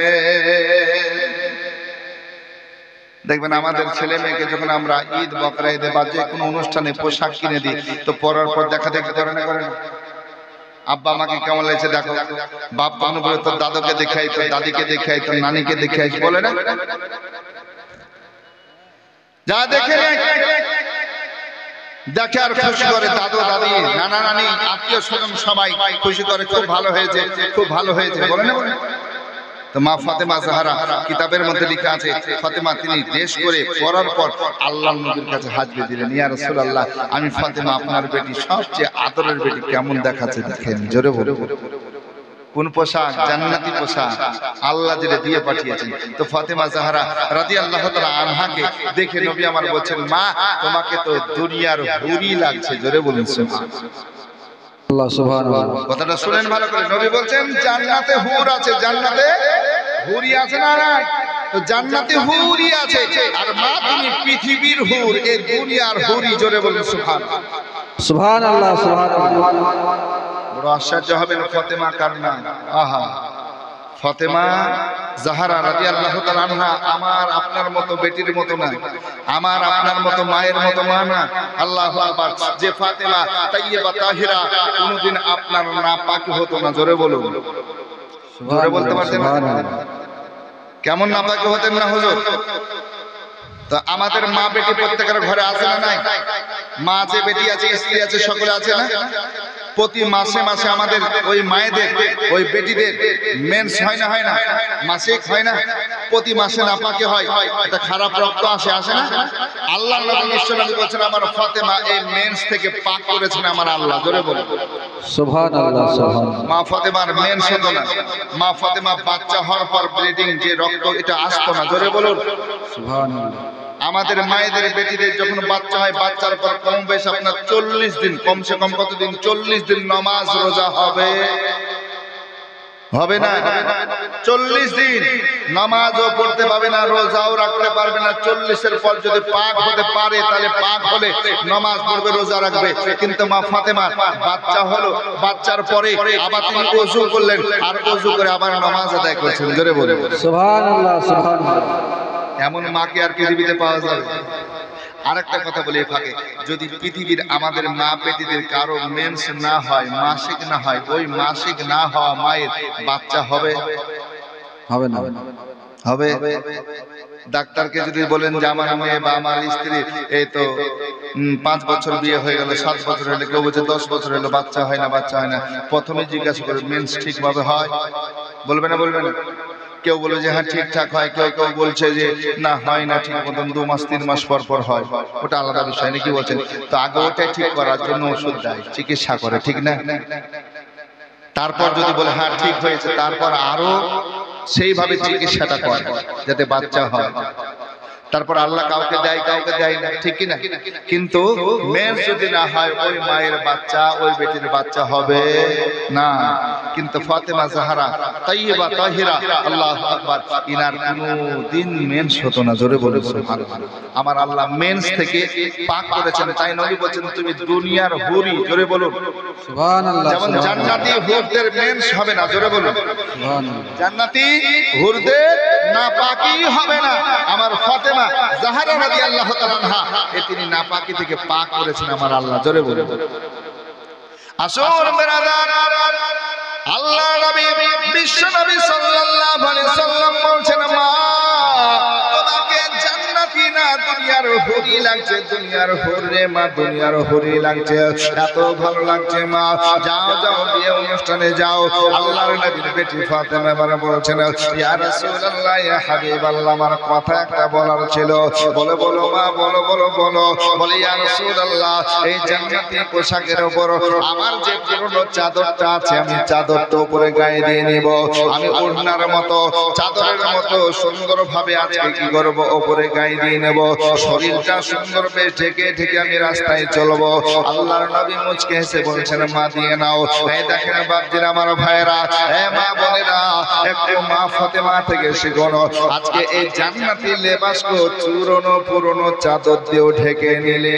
দেখবেন আমাদের ছেলে মেয়েকে যখন আমরা ঈদ বকরা ঈদে বা যে কোনো অনুষ্ঠানে পোশাক কিনে দিই তো পরার পর দেখা দেখি করে না করে না, আব্বা আমাকে কেমন লাগছে দেখো, বাপ তখন বলে তোর দাদুকে দেখাই, তোর দাদিকে দেখাই, তোর নানিকে দেখাই, বলে না? যা দেখে দেখে আর খুশি করে, দাদু দাদি নানা নানি আত্মীয় স্বজন সবাই খুশি করে, খুব ভালো হয়েছে, খুব ভালো হয়েছে, বলে না? বলে তো মা ফাতেমা জাহরা কিতাবের মধ্যে লেখা আছে ফাতেমা তিনি দেশ করে পড়ার পর আল্লাহর নবীর কাছে হাজির দিলেন, ইয়া রাসূলুল্লাহ আমি ফাতেমা আপনার বেটি, সবচেয়ে আদরের বেটি, কেমন দেখাচ্ছে দেখেন। জোরে বলে কোন পোশাক? জান্নাতি পোশাক আল্লাহ যেটা দিয়ে পাঠিয়েছেন। তো ফাতেমা জাহরা রাদিয়াল্লাহু তাআলা আনহাকে দেখে নবী আমার বলছেন মা তোমাকে তো দুনিয়ার হুরি লাগছে। জোরে বলুন সুবহানাল্লাহ, সুবহানাল্লাহ। কথাটা শুনেন ভালো করে। নবী বলছেন জান্নাতে হুর আছে, জান্নাতে হুরি আছে না নাই? তো জান্নাতে হুরি আছে, আর মা তুমি পৃথিবীর হুর, এই দুনিয়ার হুরি। জোরে বলুন সুবহানাল্লাহ, সুবহানাল্লাহ, সুবহানাল্লাহ। বড় আশ্চর্য হবেন ফাতেমা কার নাম? আহা, ফাতেমা জাহরা রাদিয়াল্লাহু তাআলা আনহা আমার আপনার মতো বেটির মতো না, আমার আপনার মতো মায়ের মতো মা না। আল্লাহু আকবার। যে ফাতেমা তাইয়্যিবা তাহিরা কোনদিন আপনার নাপাক হতো না। জোরে বলুন, জোরে বলতে পারছেন না? কেমন নাপাক হতেন না হুজুর? তো আমাদের মা বেটি প্রত্যেকের ঘরে আছে না নাই? মা যে বেটি আছে, স্ত্রী আছে, সকলে আছে না? প্রতি মাসে মাসে আমাদের ওই মায়েদের ওই বেটিদের মেন্স হয় না, হয় না? মাসিক হয় না? প্রতি মাসে নাপাকে হয়, এটা খারাপ রক্ত আসে, আসে না? আল্লাহর নবী বিশ্বনবী বলেছেন আমার ফাতেমা এই মেন্স থেকে পাক করেছেন আমার আল্লাহ। জোরে বলুন সুবহানাল্লাহ, সুবহানাল্লাহ। মা ফাতেমার মেন্স হতো না, মা ফাতেমা বাচ্চা হওয়ার পর ব্লিডিং যে রক্ত এটা আসতো না। জোরে বলুন সুবহানাল্লাহ। আমাদের মায়েদের বেটিদের যখন বাচ্চা হয়, বাচ্চার পর কম বেশ আপনার 40 দিন, কমসে কম কতদিন? 40 দিন নামাজ রোজা হবে, হবে না? 40 দিন নামাজও পড়তে পারবে না, রোজাও রাখতে পারবে না। 40-এর পর যদি পাক হতে পারে তাহলে পাক হলে নামাজ পড়বে, রোজা রাখবে। কিন্তু মা ফাতেমার বাচ্চা হলো, বাচ্চার পরে আবার তিনি ওযু করলেন, আর ওযু করে আবার নামাজ আদায় করেছেন। জোরে বলুন সুবহানাল্লাহ, সুবহানাল্লাহ। এমন মাকে আর পৃথিবীতে পাওয়া যাবে? আরেকটা কথা বলি ফাঁকে, যদি পৃথিবীর আমাদের মা বেটিদের কারো মেন্স না হয়, মাসিক না হয়, ওই মাসিক না হওয়া মায়ের বাচ্চা হবে? হবে না? হবে? ডাক্তারকে যদি বলেন যে আমার মেয়ে বা আমার স্ত্রী এই তো 5 বছর বিয়ে হয়ে গেল, 7 বছর হলে, কেউ বলছে 10 বছর হলো বাচ্চা হয় না, বাচ্চা হয় না, প্রথমে জিজ্ঞাসা করে মেন্স ঠিকভাবে হয়? বলবে না? বলবে না? কেউ বলে যে হ্যাঁ ঠিকঠাক হয়, কেউ কেউ বলছে যে না হয় না ঠিক মতন, 2 মাস 3 মাস পর পর হয়, ওটা আলাদা বিষয়। নাকি বলছেন? তো আগে ওটা ঠিক করার জন্য ওষুধ দেয়, চিকিৎসা করে, ঠিক না? তারপর যদি বলে হ্যাঁ ঠিক হয়েছে, তারপর আরো সেইভাবে চিকিৎসাটা করে যাতে বাচ্চা হয়। তারপর আল্লাহ কাউকে দেয় না, ঠিক কি না? কিন্তু মেয়ে যদি না হয় ওই মায়ের বাচ্চা ওই বেটির বাচ্চা হবে না। কিন্তু ফাতেমা জাহরা তাইয়্যিবা তাহিরা, আল্লাহু আকবার, ইনার কোনদিন মেন্স হতো না। জোরে বলুন সুবহানাল্লাহ। আমার আল্লাহ মেন্স থেকে পাক করেছেন, তাই নবী বলেছেন তুমি দুনিয়ার হুরি। জোরে বলুন সুবহানাল্লাহ। যেমন জান্নাতি হুরদের মেন্স হবে না। জোরে বলুন সুবহানাল্লাহ। জান্নাতি হুরদের নাপাকি হবে না। আমার ফাতেমা জাহরা রাদিয়াল্লাহু তাআলা আনহা তিনি নাপাকি থেকে পাক করেছেন আমার আল্লাহ। জোরে বলুন। আসুন বেরাদার, আল্লাহ নবী বিশ্ব নবী সাল্লাল্লাহু আলাইহি সাল্লাম বলছেন, মা তোমাকে জান্নাতি না দুনিয়ার হুরি লাগছে, দুনিয়ার হুরে মা, দুনিয়ার হুরি লাগছে, এত ভালো লাগছে মা, যাও বিয়ে অনুষ্ঠানে যাও। আল্লাহর নবীর বেটি ফাতেমা এবার বলছেন, ইয়া রাসূলুল্লাহ, ইয়া হাবিবাল্লাহ, আমার কথা একটা বলার ছিল। বলো মা, বলো। বলে, ইয়া রাসূলুল্লাহ, এই জান্নাতি পোশাকের উপর আমার যে পুরনো চাদরটা আছে আমি চাদরটা উপরে গায়ে দিয়ে নিব। আমি ওড়নার মতো চাদরের মতো সুন্দরভাবে আজকে কি করব, উপরে গায়ে দিয়ে নেব। শরীরটা সুন্দর বেশ ঢেকে আমি রাস্তায় চলবো। আল্লাহর নবী মুচকে হেসে বলছেন, মা দিয়ে নাও। এই দেখেন বাপজিরা, আমার ভাইরা, মা বোনেরা, একটু মা ফাতেমা থেকে শিখুন। আজকে এই জান্নাতি লেবাসকে পুরনো চাদর দিয়ে ঢেকে নিলে,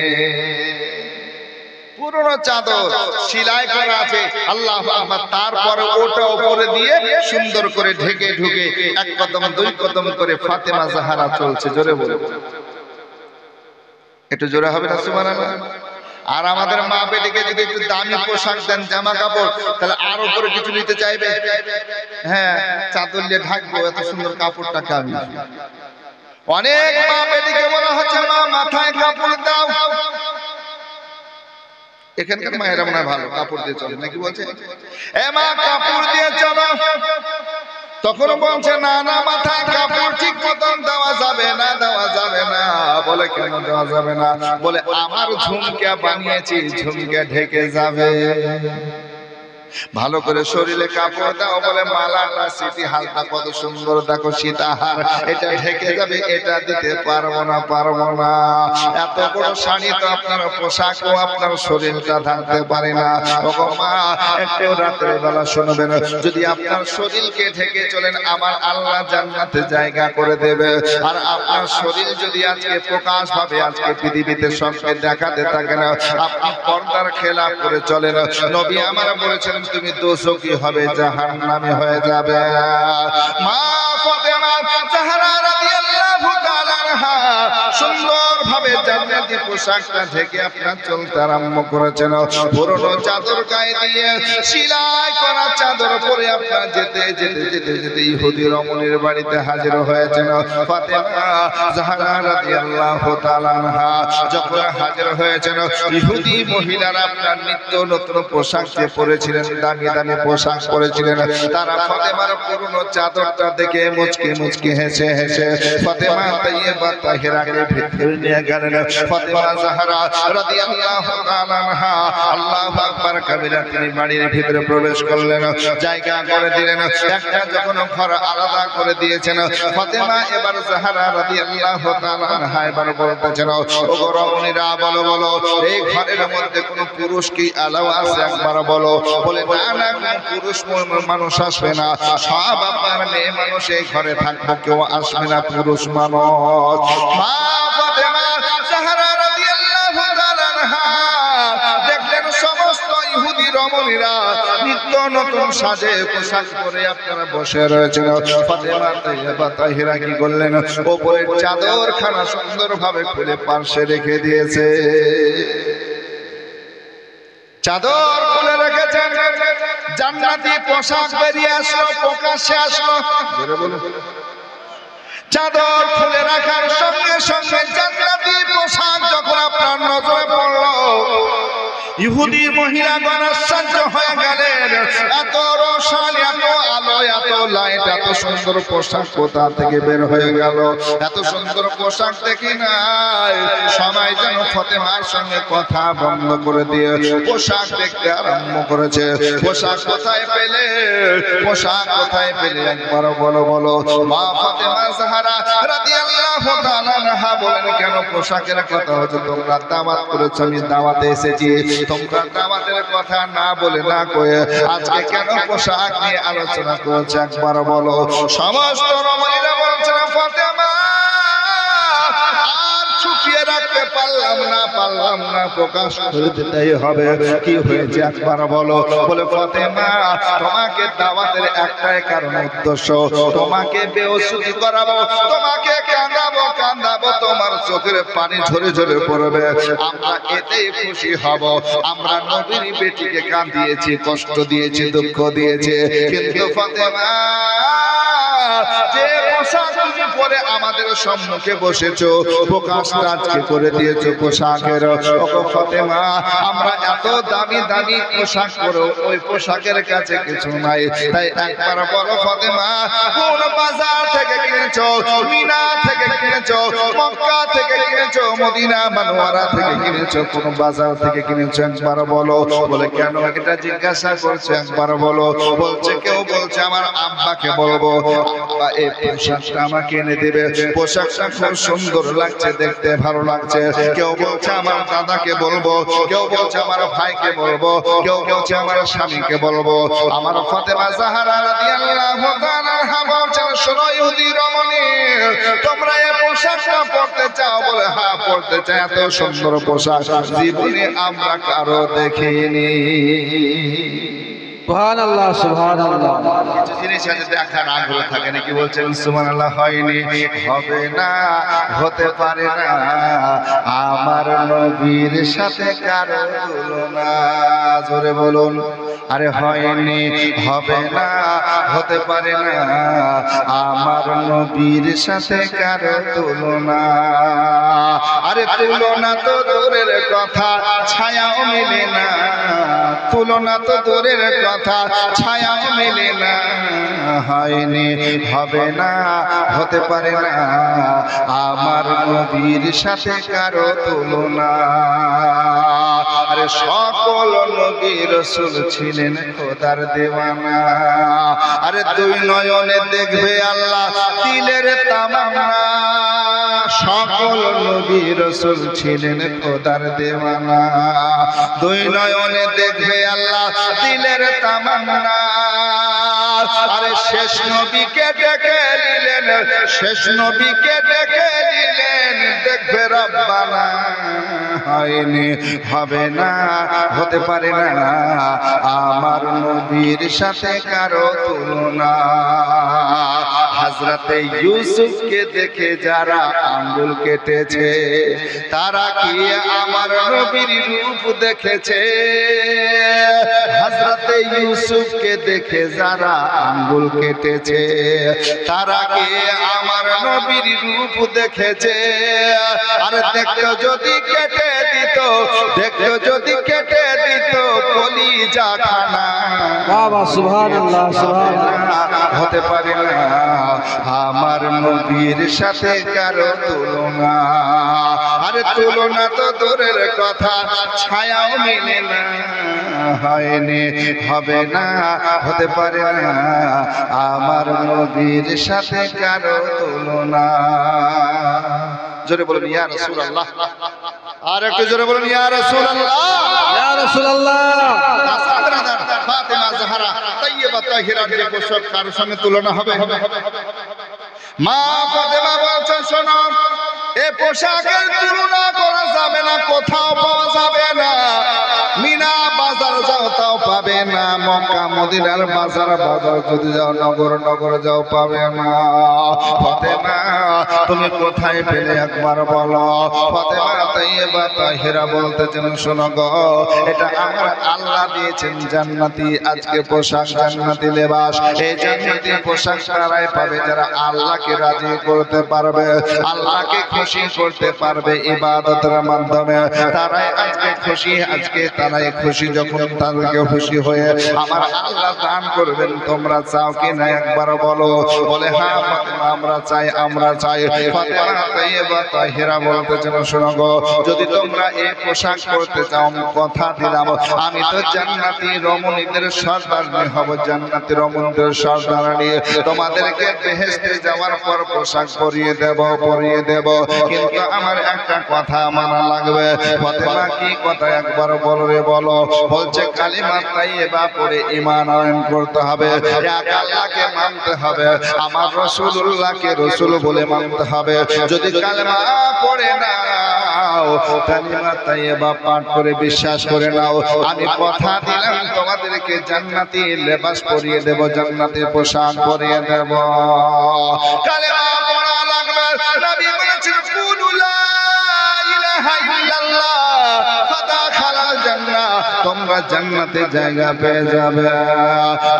পুরনো চাদর সেলাই করা আছে, আল্লাহু আকবার, তারপরে ওটা উপরে দিয়ে সুন্দর করে ঢেকে ঢুকে এক কদম দুই কদম করে ফাতেমা জাহরা চলছে। জোরে বলে, একটু জোরে হবে না সুবহানাল্লাহ? আর আমাদের মা বেটিকে যদি একটু দামি পোশাক দেন, জামা কাপড়, তাহলে আর উপরে কিছু নিতে চাইবে। হ্যাঁ, চাদর দিয়ে ঢাকবো, এত সুন্দর কাপড়টা কামি। অনেক মা বেটিকে বলা হচ্ছে, মা মাথায় কাপড় দাও। এখানকার মায়েরা মনে হয় ভালো, কাপড় দিয়ে চলে নাকি বলছে, এ মা কাপড় দিয়ে চলো। তখন বলছে, না মাথায় কাপড় ঠিক মতন দেওয়া যাবে না। বলে, কেন দেওয়া যাবে না? বলে, আমার ঝুমকা বানিয়েছি, ঝুমকা ঢেকে যাবে। ভালো করে শরীরে কাপড় দাও। বলে, মালাটা সিটি হালকা কত সুন্দর, দেখো সীতাহার, এটা ঢেকে যাবে, এটা দিতে পারবো না। এত বড় শাড়ি তো আপনার পোশাকও আপনার শরীরটা ঢাকতে পারে না। ওগো মা, একটু রাতের বেলা শুনবেন, যদি আপনার শরীরকে ঢেকে চলেন আমার আল্লাহ জান্নাতে জায়গা করে দেবে। আর আপনার শরীর যদি আজকে প্রকাশ ভাবে আজকে পৃথিবীতে সবকে দেখাতে থাকে না, আপনি পর্দার খেলাফ করে চলেন, নবী আমার বলেছেন তুমি দোষী হবে, জাহান্নামী হয়ে যাবে। মা ফাতেমা জাহরা রাদিয়াল্লাহু তাআলা আনহা সুন্দরভাবে জান্নাতি পোশাকটা ঢেকে আপনার চলতে আরম্ভ করেছেন। পুরনো চাদর গায়ে দিয়ে সেলাই করা চাদর পরে আপনার যেতে ইহুদি রমণীর বাড়িতে হাজির হয়েছেন। ফাতেমা জাহরা রাদিয়াল্লাহু তাআলা আনহা যখন হাজির হয়েছেন, ইহুদি মহিলারা আপনার নিত্য নতুন পোশাক যে পরেছিলেন, দামি পোশাক পরেছিলেন, তারা ফাতেমার পুরনো চাদরটা দেখে মুচকি হেসে ফাতেমা তাইয়্যিবা তাহিরাকে ভিতরে নিয়ে গেলেন। ফাতেমা জাহরা রাদিয়াল্লাহু তাআলা আনহা, আল্লাহু আকবার কাবীরা, তিনি বাড়ির ভিতরে প্রবেশ করলেন, জায়গা করে দিলেন। একটা যখন ঘর আলাদা করে দিয়েছেন, ফাতেমা এবার জাহরা রাদিয়াল্লাহু তাআলা আনহা এবার বলতেছেন, ওগো রমণীরা, বলো এই ঘরের মধ্যে কোনো পুরুষ কি আলাও আছে, একবার বলো। বলে, না কোনো পুরুষ মানুষ আসবে না, সব আপনার মেয়ে মানুষ এই ঘরে থাকবে, কেউ আসবে না পুরুষ মানুষ। মা ফাতেমা জাহরা রাদিয়াল্লাহু তাআলা আনহা দেখলেন সমস্ত ইহুদি রমণীরা নিত্য নতুন সাজে পোশাক পরে আপনারা বসে রয়েছেন। ফাতেমা তাইয়্যিবা তাহিরা কি করলেন, উপরের চাদর খানা সুন্দরভাবে খুলে পাশে রেখে দিয়েছে। চাদর খুলে রেখেছেন, জান্নাতি পোশাক বেরিয়ে আসলো, প্রকাশ্যে আসলো। জোরে বলুন। চাদর খুলে রাখার সঙ্গে সঙ্গে জান্নাতি পোশাক যখন আপনার নজরে পড়লো, ইহুদি মহিলাগণ আশ্চর্য হয়ে গেলেন। এত রোশন, এত আলো, এত লাইট, এত সুন্দর পোশাক কোথা থেকে বের হয়ে গেল? এত সুন্দর পোশাক দেখি নাই। সবাই যেন ফাতেমার সঙ্গে কথা বন্ধ করে দিয়ে পোশাক দেখতে আরম্ভ করেছে। পোশাক কোথায় পেলে? একবার বলো। মা ফাতেমা জাহরা রাদিয়াল্লাহু রাদিয়াল্লাহু তাআলা আনহা বলেন, কেন পোশাকের কথা হচ্ছে? তোমরা দাওয়াত করেছো, আমি দাওয়াতে এসেছি, তোমরা দাওয়াতের কথা না বলে না কয়ে আজকে কেন পোশাক নিয়ে আলোচনা করছে একবার বলো। সমস্ত রমণীরা বলছেন, ফাতেমা আর ছুপিয়ে রাখতে পারলাম না, প্রকাশ করে দিতেই হবে। কি হয়েছে একবার বলো। বলে, ফাতেমা তোমাকে দাওয়াতের একটাই কারণ, উদ্দেশ্য, তোমাকে বেওয়াসি করাবো, তোমাকে কাঁদাবো, তোমার চোখের পানি ঝরে ঝরে পড়বে, আমরা এতেই খুশি হব। আমরা নবীর বেটিকে কাঁদিয়েছি, কষ্ট দিয়েছি, দুঃখ দিয়েছি, কিন্তু ফাতেমা যে পোশাক তুমি পরে আমাদের সম্মুখে বসেছো, প্রকাশটা আজকে করে দিয়েছো পোশাকের। ওগো ফাতেমা, আমরা এত দামি দামি পোশাক পরো, ওই পোশাকের কাছে কিছু নাই। তাই একবার বলো ফাতেমা, কোন বাজার থেকে কিনেছো? মিনা থেকে কিনেছো, মক্কা থেকে কিনেছো, মদিনা মানওয়ারা থেকে কিনেছো, কোন বাজার থেকে কিনেছো একবার বলো। বলে, কেন এটা জিজ্ঞাসা করছে একবার বলো। বলছে, কেউ বলছে আমার আব্বাকে বলবো, আব্বা এই পোশাকটা আমাকে এনে দেবে, পোশাকটা খুব সুন্দর লাগছে, দেখতে ভালো লাগছে। কেউ বলছে আমার দাদাকে বলবো, কেউ বলছে আমার ভাইকে বলবো, কেউ বলছে আমার স্বামীকে বলবো। আমার ফাতেমা জাহরা রাদিয়াল্লাহু তাআলা আনহা বলছেন, শোনো ইহুদি রমণী, তোমরা এই পোশাকটা পরতে চাও? বলে, হ্যাঁ পরতে চাই। এত সুন্দর পোশাক জীবনে আমরা কারো দেখিনি। সুবহানাল্লাহ, সুবহানাল্লাহ। কিছু জিনিস আছে দেখার আগ্রহ থাকে নাকি? বলছেন সুবহানাল্লাহ। হয়নি, হবে না, হতে পারে না, আমার নবীর সাথে কারো তুলনা। জোরে বলুন। আরে হয়নি, হবে না, হতে পারে না, আমার নবীর সাথে কারো তুলনা। আরে তুলনা তো দূরের কথা, ছায়াও মেলে না, তুলনা তো দূরের কথা, ছায়াও মেলে না। হয়নি, হবে না, হতে পারে না, আমার নবীর সাথে কারো তুলনা। আরে সকল নবী রাসূল ছিলেন খোদার দেওয়ানা। আরে দুই নয়নে দেখবে আল্লাহ, দিলের তামান্না। সকল নবী রাসূল ছিলেন খোদার দেওয়ানা। দুই নয়নে দেখবে আল্লাহ, দিলের তামান্না। আরে শেষ নবীকে ডেকে নিলেন, শেষ নবীকে ডেকে নিলেন, দেখবে রব্বানা। হয়নি, হবে না, হতে পারে না, আমার নবীর সাথে কারো তুলনা। হযরতে ইউসুফকে দেখে যারা আঙ্গুল কেটেছে, তারা কি আমার নবীর রূপ দেখেছে? হযরতে ইউসুফকে দেখে যারা আঙ্গুল কেটেছে, তারা কি আমার নবীর রূপ দেখেছে? আর দেখতো যদি কেটে দিত, দেখতো যদি কেটে দিত কলিজা খানা। বাবা সুবহানাল্লাহ, সুবহানাল্লাহ। হতে পারে না, আমার নবীর সাথে কারো তুলনা। আরে তুলনা তো দূরের কথা, ছায়াও মেলে না। হয়নি, হবে না, হতে পারে না, আমার নবীর সাথে কারো তুলনা। জোরে বলুন ইয়া রাসূলুল্লাহ। আর একটু জোরে বলুন ইয়া রাসূলুল্লাহ, ইয়া রাসূলুল্লাহ। ফাতেমা জাহরা তাইয়্যিবা তাহিরা যে পোশাক কার সঙ্গে তুলনা হবে? মা ফাতেমা বলছেন, শোনো, এই পোশাকের তুলনা করা যাবে না, কোথাও পাওয়া যাবে না। মিনা বাজার যাও তাও পাবে না, মক্কা মদিনার বাজার যদি যাও, নগর যাও পাবে না। ফাতেমা তুমি কোথায় পেলে একবার বলো। ফাতেমা তাইয়্যিবা তাহিরা বলতেছেন, শোনো গো, এটা আমার আল্লাহ দিয়েছেন জান্নাতি আজকে পোশাক, জান্নাতি লেবাস। এই জান্নাতি পোশাক তারাই পাবে যারা আল্লাহকে রাজি করতে পারবে, আল্লাহকে খুশি করতে পারবে ইবাদতের মাধ্যমে। তারাই আজকে খুশি, আজকে তারাই খুশি। যখন তাদেরকে খুশি হয়ে আমার আল্লাহ দান করবেন তোমরা চাও কি না একবার বলো। বলে হ্যাঁ ফাতেমা আমরা চাই আমরা চাই। ফাতেমা তাইয়্যিবা তাহিরা বলতেছেন শোনো গো, যদি তোমরা এই পোশাক পরতে চাও কথা দিলাম আমি তো জান্নাতি রমণীদের সর্দারনি হব, জান্নাতি রমণীদের সর্দারনি। তোমাদেরকে বেহেশতে যাওয়ার পর পোশাক পরিয়ে দেব, কিন্তু আমার একটা কথা মানা লাগবে। ফাতেমা কি কথা একবার বলো রে বলো। বলছে কালিমা তাইয়্যিবা পড়ে ঈমান আনয়ন করতে হবে, এক আল্লাহকে মানতে হবে, আমার রাসূলুল্লাহকে রাসূল বলে মানতে হবে। যদি কালিমা পড়ে নাও কালিমা তাইয়্যিবা পাঠ করে বিশ্বাস করে নাও আমি কথা দিলাম তোমাদেরকে জান্নাতি লেবাস পরিয়ে দেব, জান্নাতি পোশাক পরিয়ে দেব। কালিমা পড়া লাগবে। নবী বলেছেন কুলু লা ইলাহা ইল্লাল্লাহ ফাদাখালাল জান্নাহ, তোমরা জান্নাতে জায়গা পেয়ে যাবে।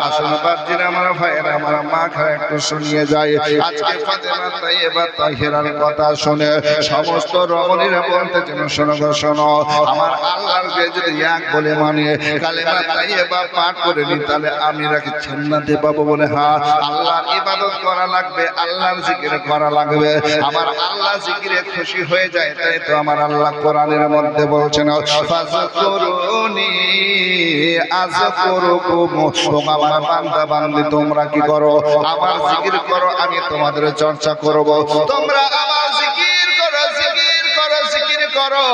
আসুন বাপজিরা আমার ভাইয়েরা আমার মা খায় একটু শুনিয়ে যায়। আজকে ফাতেমা তাইয়্যিবা তাহিরার কথা শুনে সমস্ত রমণীরা বলতেছেন শোনো গো শোনো, আমার আল্লাহকে যদি এক বলে মানে কালেমা তাইয়্যিবা পাঠ করে নি তাহলে আমি রাখি জান্নাতে পাবো। বলে হ্যাঁ আল্লাহর ইবাদত করা লাগবে, আল্লাহর জিকির করা লাগবে। আমার আল্লাহ জিকিরে খুশি হয়ে যায়, তাই তো আমার আল্লাহ কোরআনের মধ্যে বলছেন ফাযকুরুনি আযকুরুকুম, আমার বান্দা বান্দি তোমরা কি করো আমার জিকির করো আমি তোমাদের চর্চা করব। তোমরা আমার জিকির করো জিকির করো জিকির করো।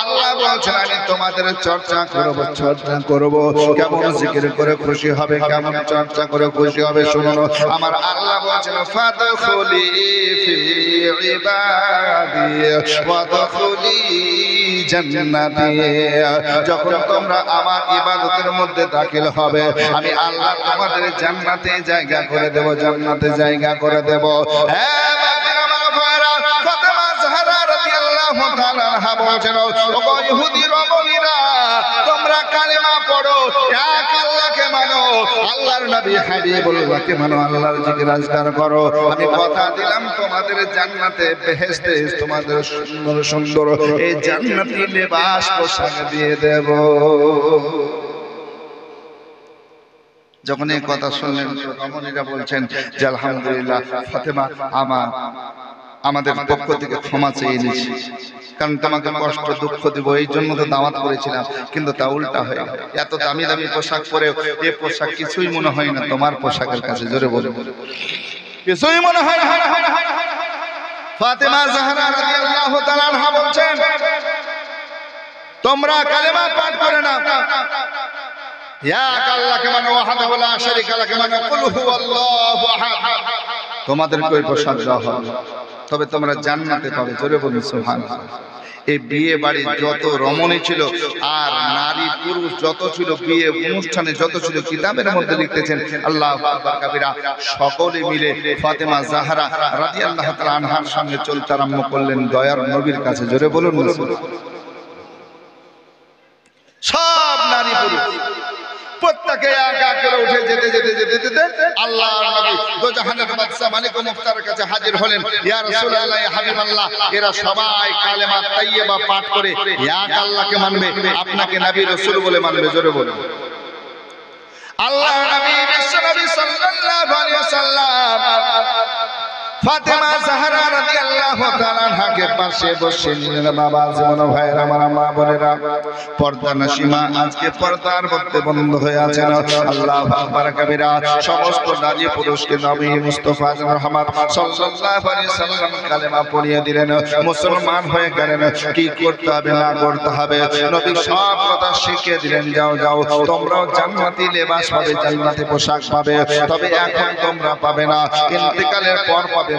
আল্লাহ বলছেন আমি তোমাদের চর্চা করব। কেমন জিকির করে খুশি হবে, কেমন চর্চা করে খুশি হবে শুনুন। আমার আল্লাহ বলছেন ফাদখুলি ফি ইবাদি ওয়াদখুলি জান্নাতি, যখন তোমরা আমার ইবাদতের মধ্যে দাখিল হবে আমি আল্লাহ তোমাদের জান্নাতে জায়গা করে দেব, জান্নাতে জায়গা করে দেব। হ্যাঁ বাবারা আমার ভাইরা, ফাতেমা জাহরা রাদিয়াল্লাহু তাআলা আনহা বলেন ওগো ইহুদি রমণীরা তোমরা কালেমা পড়ো, এক আল্লাহকে মানো, আল্লাহর নবী হাবিবুল্লাহকে মানো, আল্লাহর জিকির আজকার করো। আমি কথা দিলাম তোমাদের জান্নাতে বেহেশতে তোমাদের সুন্দর সুন্দর এই জান্নাতি লেবাস পোশাক দিয়ে দেব। যখন এই কথা শুনলেন রমণীরা বলছেন যে আলহামদুলিল্লাহ ফাতেমা আমাদের পক্ষ থেকে ক্ষমা চেয়ে নিয়েছি, কারণ তোমাকে কষ্ট দুঃখ দিব এই জন্য তো দাওয়াত করেছিলাম, কিন্তু তা উল্টা হয়ে গেল। এত দামি দামি পোশাক পরে এই পোশাক কিছুই মনে হয় না তোমার পোশাকের কাছে। জোরে বলে কিছুই মনে হয় না। ফাতেমা জাহরা রাদিয়াল্লাহু তাআলা আনহা বলছেন তোমরা কালেমা পাঠ করে নাও, এক আল্লাহকে মানো, ওয়াহদাহু লা শারীকা লাহু মানো, কুল হুয়াল্লাহু আহাদ। তোমাদেরকে ওই পোশাক দেওয়া হবে, তবে তোমরা জান্নাতে পাবে। জোরে বলুন সুবহানাল্লাহ। এই বিয়ে বাড়ি যত রমণী ছিল আর নারী পুরুষ যত ছিল, বিয়ে অনুষ্ঠানে যত ছিল, কিতাবের মধ্যে লিখতেছেন আল্লাহু আকবার কাবীরা, সকলে মিলে ফাতেমা জাহরা রাদিয়াল্লাহু তাআলা আনহার সঙ্গে চলতে আরম্ভ করলেন দয়ার নবীর কাছে। জোরে বলুন সব নারী পুরুষ প্রত্যেকে একা করে উঠে যেতে যেতে যেতে যেতে আল্লাহর নবী দোজাহানের বাদশা মালিক ও মুফতারের কাছে হাজির হলেন। ইয়া রাসূলুল্লাহ ইয়া হাবিবাল্লাহ, এরা সবাই কালেমা তাইয়্যিবা পাঠ করে এক আল্লাহকে মানবে, আপনাকে নবী রাসূল বলে মানবে। জোরে বলুন আল্লাহর নবী বিশ্ব নবী সাল্লাল্লাহু আলাইহি ওয়াসাল্লাম ফাতেমা জাহরা রাদিয়াল্লাহু তাআলা আনহাকে পাশে বসে নিলেন। বাবা জীবন ভাইরা আমার মা বোনেরা, পর্দা নসীমা আজকে পর্দার মধ্যে বন্ধ হয়ে আছে। আল্লাহু আকবার কাবীরা, সমস্ত নারী পুরুষকে নবী মুস্তাফা মুহাম্মদ সাল্লাল্লাহু আলাইহি সাল্লাম কালেমা পড়িয়ে দিলেন, মুসলমান হয়ে গেলেন। কি করতে হবে না করতে হবে নবী সব কথা শিখিয়ে দিলেন। যাও যাও তোমরাও জান্নাতি লেবাস পাবে, জান্নাতি পোশাক পাবে, তবে এখন তোমরা পাবে না, ইন্তেকালের পর পাবে,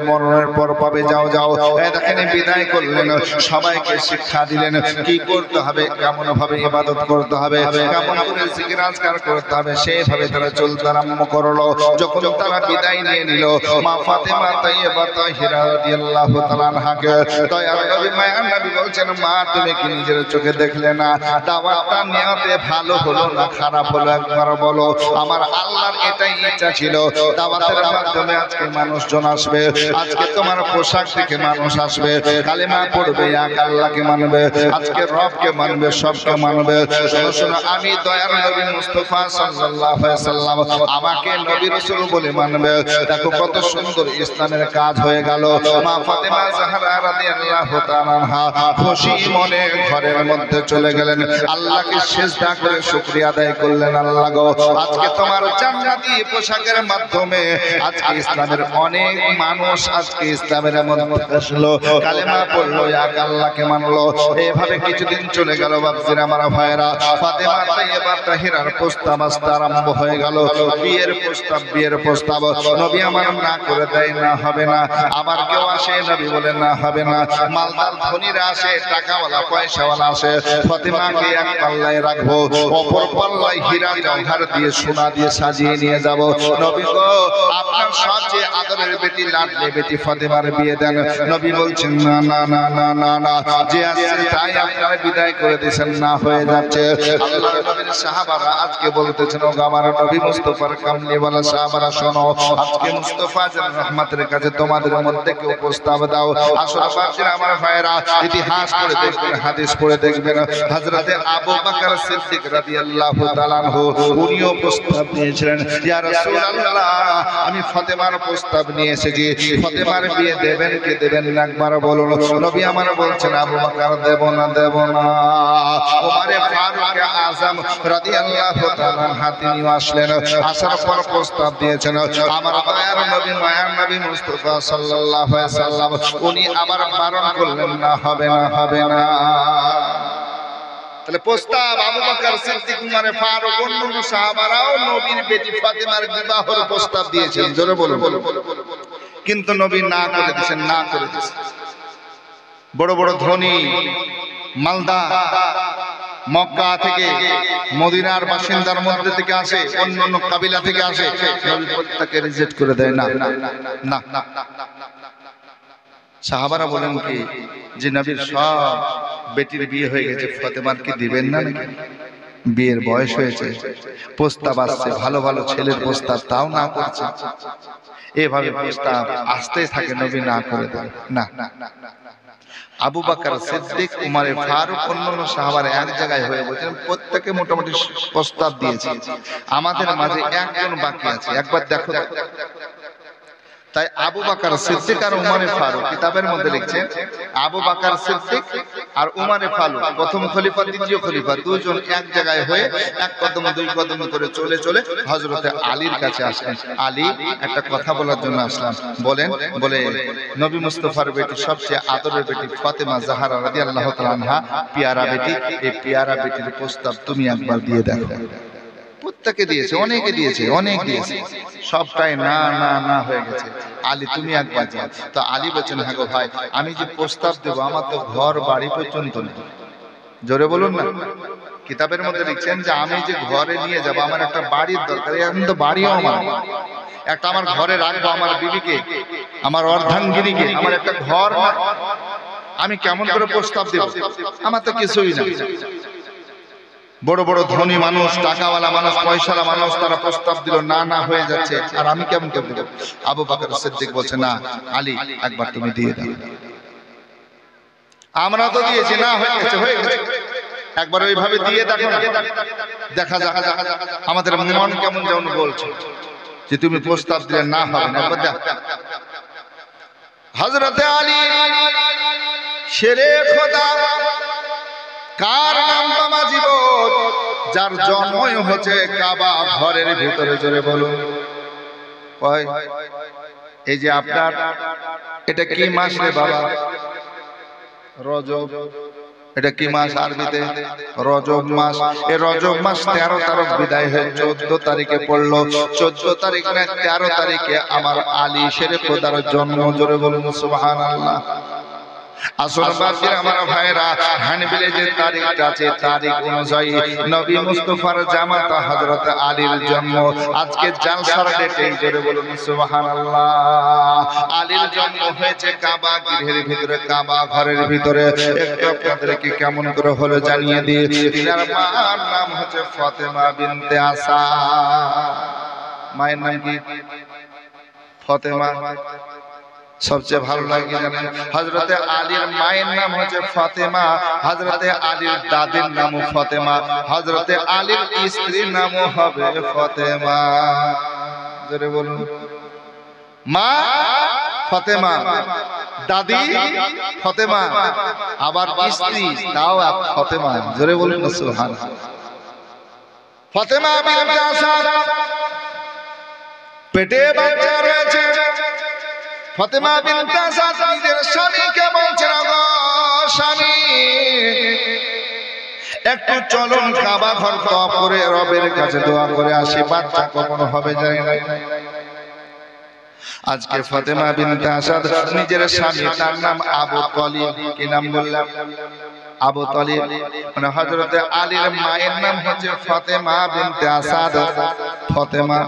মরণের পর পাবে। যাও যাও। দেখেন বিদায় করলেন, সবাইকে শিক্ষা দিলেন কি করতে হবে, কেমন ভাবে ইবাদত করতে হবে, কেমন করে জিকির আজকার করতে হবে, সেইভাবে তারা চলতে আরম্ভ করলো। যখন তারা বিদায় নিয়ে নিল, মা ফাতেমা তাইয়্যিবা তাহিরা রাদিয়াল্লাহু তাআলা আনহাকে দয়ার নবী মায়ার নবী বলছেন মা তুমি কি নিজের চোখে দেখলে না দাওয়াতটা নিয়তে ভালো হলো না খারাপ হলো, একবার বলো। আমার আল্লাহর এটাই ইচ্ছা ছিল দাওয়াতের মাধ্যমে আজকে মানুষজন আসবে। আজকে তোমার পোশাক দেখে মানুষ আসবে, কালেমা পড়বে, এক আল্লাহকে মানবে, আজকে রবকে মানবে, সবকে মানবে। শোনো শোনো, আমি দয়ার নবী মুস্তাফা সাল্লাল্লাহু আলাইহি সাল্লাম আমাকে নবী রাসূল বলে মানবে। দেখো কত সুন্দর ইসলামের কাজ হয়ে গেল। মা ফাতেমা জাহরা রাদিয়াল্লাহু তাআলা আনহা খুশি মনে ঘরের মধ্যে চলে গেলেন, আল্লাহকে সিজদা করে শুকরিয়া আদায় করলেন। আল্লাহ গো, আজকে তোমার জান্নাতি পোশাকের মাধ্যমে আজকে ইসলামের অনেক মানুষ আজকে ইসলামের মধ্যে আসলো, কালেমা পড়লো, এক আল্লাহকে মানলো। এইভাবে কিছুদিন চলে গেল বাপজিরা আমার ভাইরা। ফাতেমা তাইয়্যিবা তাহিরার প্রস্তাব আসতে আরম্ভ হয়ে গেল। বিয়ের প্রস্তাব নবী আমার না করে দেয়, না হবে না। আবার কেউ আসে, নবী বলে না হবে না। মালদার ধনীরা আসে, টাকাওয়ালা পয়সাওয়ালা আসে, ফাতেমাকে এক পাল্লায় রাখবো, অপর পাল্লায় হীরা জওহর দিয়ে সোনা দিয়ে সাজিয়ে নিয়ে যাব। নবী গো, আপনার সবচেয়ে আদরের বেটি লাডলি বেটি ফাতেমার বিয়ে দেন। নবী বলছেন না না না না না না, যে আসছে তাই আপনারা বিদায় করে দিয়েছেন, না হয়ে যাচ্ছে। আল্লাহর নবীর সাহাবারা আজকে বলতেছেন, ও আমার নবী মুস্তাফার কামলিওয়ালা সাহাবারা শোনো, আজকে মুস্তাফা জান রহমতের কাছে তোমাদের মধ্যে কেউ প্রস্তাব দাও। আসলে বাপজিরা আমার ভাইরা, ইতিহাস পড়ে দেখবেন, হাদিস পড়ে দেখবেন, হযরতে আবু বকর সিদ্দিক রাদিয়াল্লাহু তাআলা আনহু উনিও প্রস্তাব নিয়েছিলেন, ইয়া রাসূলুল্লাহ আমি ফাতেমার প্রস্তাব নিয়ে এসেছি, ফাতেমার বিয়ে দেবেন কি দেবেন না একবার বলুন। নবী আমার বলছেন, আবু বকর দেব না, দেব না। ওমর ফারুক আযম রাদিয়াল্লাহু তাআলা তিনি আসলেন, আসার পর প্রস্তাব দিয়েছেন। আমার দয়ার নবী, মায়ার নবী মুস্তাফা সাল্লাল্লাহু আলাইহি সাল্লাম উনি আবার বারণ করলেন, না হবে না, হবে না। তাহলে প্রস্তাব আবু বকর সিদ্দিক, উমর ফারুক, অন্যান্য সাহাবারাও নবীর বেটি ফাতেমার বিবাহের প্রস্তাব দিয়েছেন, জোরে বলুন। কিন্তু নবী না করে দিয়েছেন, না করে দিয়েছেন। বড় বড় ধনী মালদা মক্কা থেকে, মদিনার বাসিন্দার মধ্যে থেকে আসে, অন্যান্য কাবিলা থেকে আসে, নবী প্রত্যেককে রিজেক্ট করে দেয়, না না না। সাহাবারা বলেন কি যে নবীর সব বেটির বিয়ে হয়ে গেছে, ফাতেমার কি দিবেন না নাকি? বিয়ের বয়স হয়েছে, প্রস্তাব আসছে, ভালো ভালো ছেলের প্রস্তাব, তাও না করছে। এভাবে প্রস্তাব আসতে থাকে, নবী না করে দেন, না। আবু বকর সিদ্দিক, উমর ফারুক, অন্যান্য সাহাবারা এক জায়গায় হয়ে বলছেন, প্রত্যেকে মোটামুটি প্রস্তাব দিয়েছে, আমাদের মাঝে একজন বাকি আছে, একবার দেখো। তাই আবু বকর সিদ্দিক আর উমর ফারুক কিতাবের মধ্যে লিখছেন, আবু বকর সিদ্দিক আর উমর ফারুক প্রথম খলিফা, দ্বিতীয় খলিফা, দুজন এক জায়গায় হয়ে এক কদম দুই কদম করে চলে চলে হযরতে আলীর কাছে আসলেন। আলী, একটা কথা বলার জন্য আসলাম, বলেন। বলে, নবী মুস্তাফার বেটি, সবচেয়ে আদরের বেটি ফাতেমা জাহরা রাদিয়াল্লাহু তাআলা আনহা, পিয়ারা বেটি, এই পিয়ারা বেটির প্রস্তাব তুমি একবার দিয়ে দেখো। প্রত্যেকে দিয়েছে, অনেকে দিয়েছে, অনেক দিয়েছে, সবটাই না না না হয়ে গেছে। আলী, তুমি একবার যাও। তো আলী বলছেন, হ্যাঁ গো ভাই, আমি যে প্রস্তাব দেবো, আমার তো ঘর বাড়ি পর্যন্ত নেই। জোরে বলুন না। কিতাবের মধ্যে লিখছেন যে আমি যে ঘরে নিয়ে যাব, আমার একটা বাড়ির দরকার। এখন তো বাড়িও আমার একটা, আমার ঘরে রাখবো আমার বিবিকে, আমার অর্ধাঙ্গিনীকে, আমার একটা ঘর না। আমি কেমন করে প্রস্তাব দেব? আমার তো কিছুই না। বড় বড় ধনী মানুষ, টাকাওয়ালা মানুষ, পয়সাওয়ালা মানুষ, তারা প্রস্তাব দিল, না না হয়ে যাচ্ছে, আর আমি কেমন করে দেব? আবু বকর সিদ্দিক বলছে, না আলী, একবার তুমি দিয়ে দাও। আমরা তো দিয়েছি, না হয়ে গেছে, হয়ে গেছে, একবার ওইভাবে দিয়ে দেখো না, দেখা যাক আমাদের মন কেমন যেমন বলছে যে তুমি প্রস্তাব দিলে না হবে না। একবার দেখ। হযরতে আলী শেরে খোদা, কার নাম বাবা জীবন, যার জন্মই হচ্ছে কাবা ঘরের ভিতরে, জোরে বলুন। এই যে আপনার এটা কি মাস রে বাবা? রজব। এটা কি মাস আরবিতে? রজব মাস। এই রজব মাস 13 তারিখ বিদায় হয়ে 14 তারিখে পড়লো। 14 তারিখ না 13 তারিখে আমার আলী শেরে খোদার জন্ম, জোরে বলুন সুবহানাল্লাহ। আসল বাসীর আমার ভাইরা, হানবিলে যে তারিখটা আছে, তারিখ অনুযায়ী নবী মুস্তাফার জামাতা হযরত আলীর জন্ম। আজকে জালসার ডেটে, জোরে বলুন সুবহানাল্লাহ। আলীর জন্ম হয়েছে কাবা গৃহের ভিতরে, কাবা ঘরের ভিতরে। একটু আপনাদেরকে কেমন করে হলো জানিয়ে দিই। তিনার মার নাম হচ্ছে ফাতেমা বিনতে আসাদ। মায়ের নাম কি? ফাতেমা। সবচেয়ে ভালো লাগে জানেন, হযরতে আলীর মায়ের নাম হচ্ছে ফাতেমা, হযরতে আলীর দাদির নামও ফাতেমা, হযরতে আলীর স্ত্রীর নামও হবে ফাতেমা। জোরে বলুন, মা ফাতেমা, দাদি ফাতেমা, আবার স্ত্রী তাও ফাতেমা। জোরে বলুন সুবহানাল্লাহ। ফাতেমা বিনতে আসাদ, পেটে বাচ্চা রয়েছে। ফাতেমা বিনতে আসাদ নিজের স্বামীকে বলছেন, গো স্বামী, একটু চলুন কাবা ঘর তওয়াফ করে রবের কাছে দোয়া করে আসি, বাচ্চা কখন হবে জানি না। আজকে ফাতেমা বিনতে আসাদ নিজের স্বামী, তার নাম আবু তালিব। কি নাম বললাম? আবু তালিব। মানে হযরতে আলীর মায়ের নাম হচ্ছে ফাতেমা বিনতে আসাদ, ফাতেমা,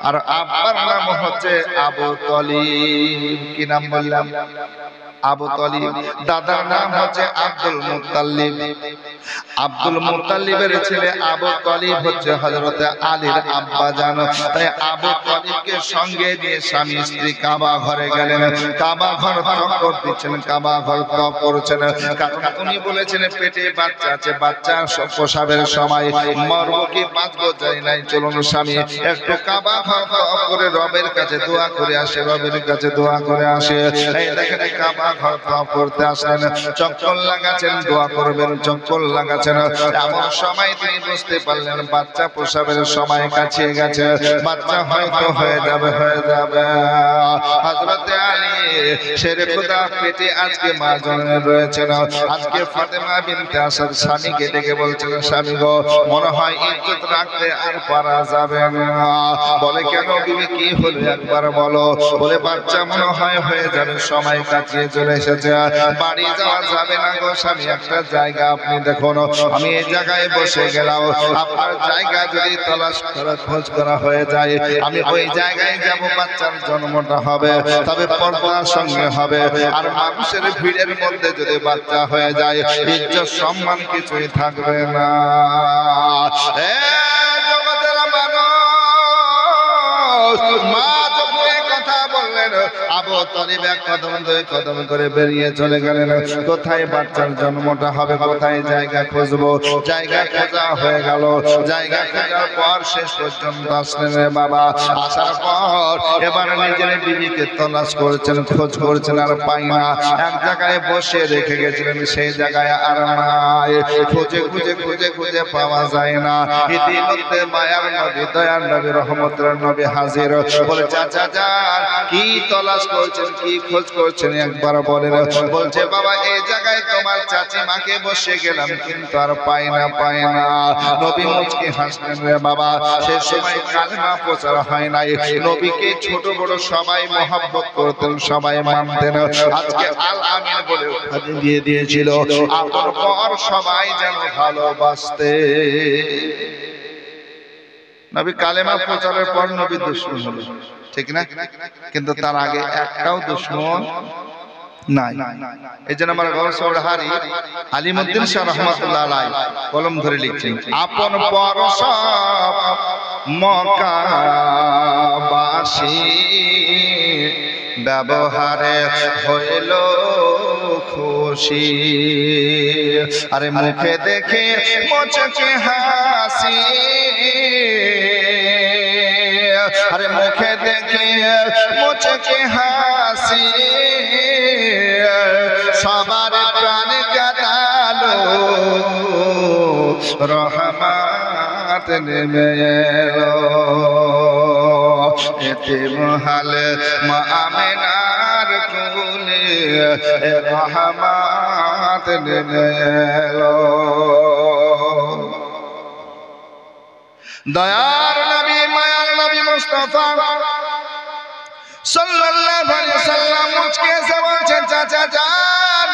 আর আব্বার নাম হচ্ছে আবু তালিব। কি নাম বললাম? আবু তালিব। দাদার নাম হচ্ছে আব্দুল মুত্তালিব। আব্দুল মুত্তালিবের ছেলে আবু তালিব হচ্ছে হযরতে আলীর আব্বা জান। তাই আবু তালিবকে সঙ্গে নিয়ে স্বামী স্ত্রী কাবা ঘরে গেলেন। কাবা ঘর চক্কর দিচ্ছেন, কাবা ঘর তওয়াফ করছেন, কারণ উনি বলেছেন পেটে বাচ্চা আছে, বাচ্চার প্রসবের সময় মরবো কি বাঁচবো জানি নাই, চলুন স্বামী একটু কাবা ঘর তওয়াফ করে রবের কাছে দোয়া করে আসে, রবের কাছে দোয়া করে আসে। এই দেখেন কাবা ঘর তওয়াফ করতে আসলেন, চক্কর লাগাচ্ছেন, দোয়া করবেন, চক্কর লাগাচ্ছেন। এমন সময় তিনি বুঝতে পারলেন বাচ্চা প্রসবের সময় কাছে গেছে, বাচ্চা হয়তো হয়ে যাবে, হয়ে যাবে। হযরতে আলী শেরে খোদা পেটে আজকে মা জন্মে রয়েছেন। আজকে ফাতেমা বিনতে আসাদ স্বামীকে ডেকে বলছেন, স্বামী গো, মনে হয় ইজ্জত রাখতে আর পারা যাবে না। বলে কেন বিবি, কি হলো একবার বলো। বলে বাচ্চা মনে হয় হয়ে যাবে, সময় কাছে চলে এসেছে, বাড়ি যাওয়া যাবে না গো স্বামী, একটা জায়গা আপনি দেখুন, আমি এই জায়গায় বসে গেলাম, আপনার জায়গা যদি তলাশ করা খোঁজ করা হয়ে যায়, আমি ওই জায়গায় যাব, বাচ্চার জন্মটা হবে, তবে পর্দার সঙ্গে হবে। আর মানুষের ভিড়ের মধ্যে যদি বাচ্চা হয়ে যায়, ইজ্জত সম্মান কিছুই থাকবে না। জগতের মানুষ, মা যখন এই কথা বললেন, আবু তালিব এক কদম দুই কদম করে বেরিয়ে চলে গেলেন। কোথায় বাচ্চার জন্মটা হবে, কোথায় জায়গা খুঁজবো। জায়গা খোঁজা হয়ে গেল, জায়গা খোঁজার পর শেষ পর্যন্ত আসলেন বাবা। আসার পর এবার নিজের বিবিকে তলাশ করছেন, খোঁজ করছেন, আর পাই না। এক জায়গায় বসে রেখে গেছিলেন, সেই জায়গায় আর নাই। খুঁজে খুঁজে খুঁজে খুঁজে পাওয়া যায় না। ইতিমধ্যে মায়ার নবী, দয়ার নবী, রহমতের নবী হাজির। বলে চাচা যান, কি তলাশ করছেন, কি খোঁজ করছেন একবার বলেন। বলছে বাবা, এই জায়গায় তোমার চাচি মাকে বসে গেলাম, কিন্তু আর পাই না, পাই না। নবী মুচকি হাসলেন রে বাবা, সে সময় কালেমা প্রচার হয় নাই। নবীকে ছোট বড় সবাই মহব্বত করতেন, সবাই মানতেন। আজকে আল আমিন বলে উপাধি দিয়ে দিয়েছিল, আপন পর সবাই যেন ভালোবাসতে। নবী কালেমা প্রচারের পর নবী দুশমন হলো, ঠিক না? কিন্তু তার আগে একটাও দুশমন নাই। এই জন্য আমার গৌসুল হারি আলিমউদ্দিন শাহ রহমাতুল্লাহ আলাইহি কলম ধরে লিখছেন, আপন পর সব মক্কাবাসী ব্যবহারে হইল খুশি। আরে মুখে দেখে মুচকে হাসি, আরে মুখে দেখে মুচকে হাসি, সবার প্রাণ কাটালো, রহমত নেমে এলো। এতিমহাল মা আমিনার কোলে রহমত নেমে এলো। দয়ার নবী, মায়ার নবী মুস্তাফা সাল্লাল্লাহু আলাইহি ওয়াসাল্লাম মুচকে এসে বলছেন, চাচা যান,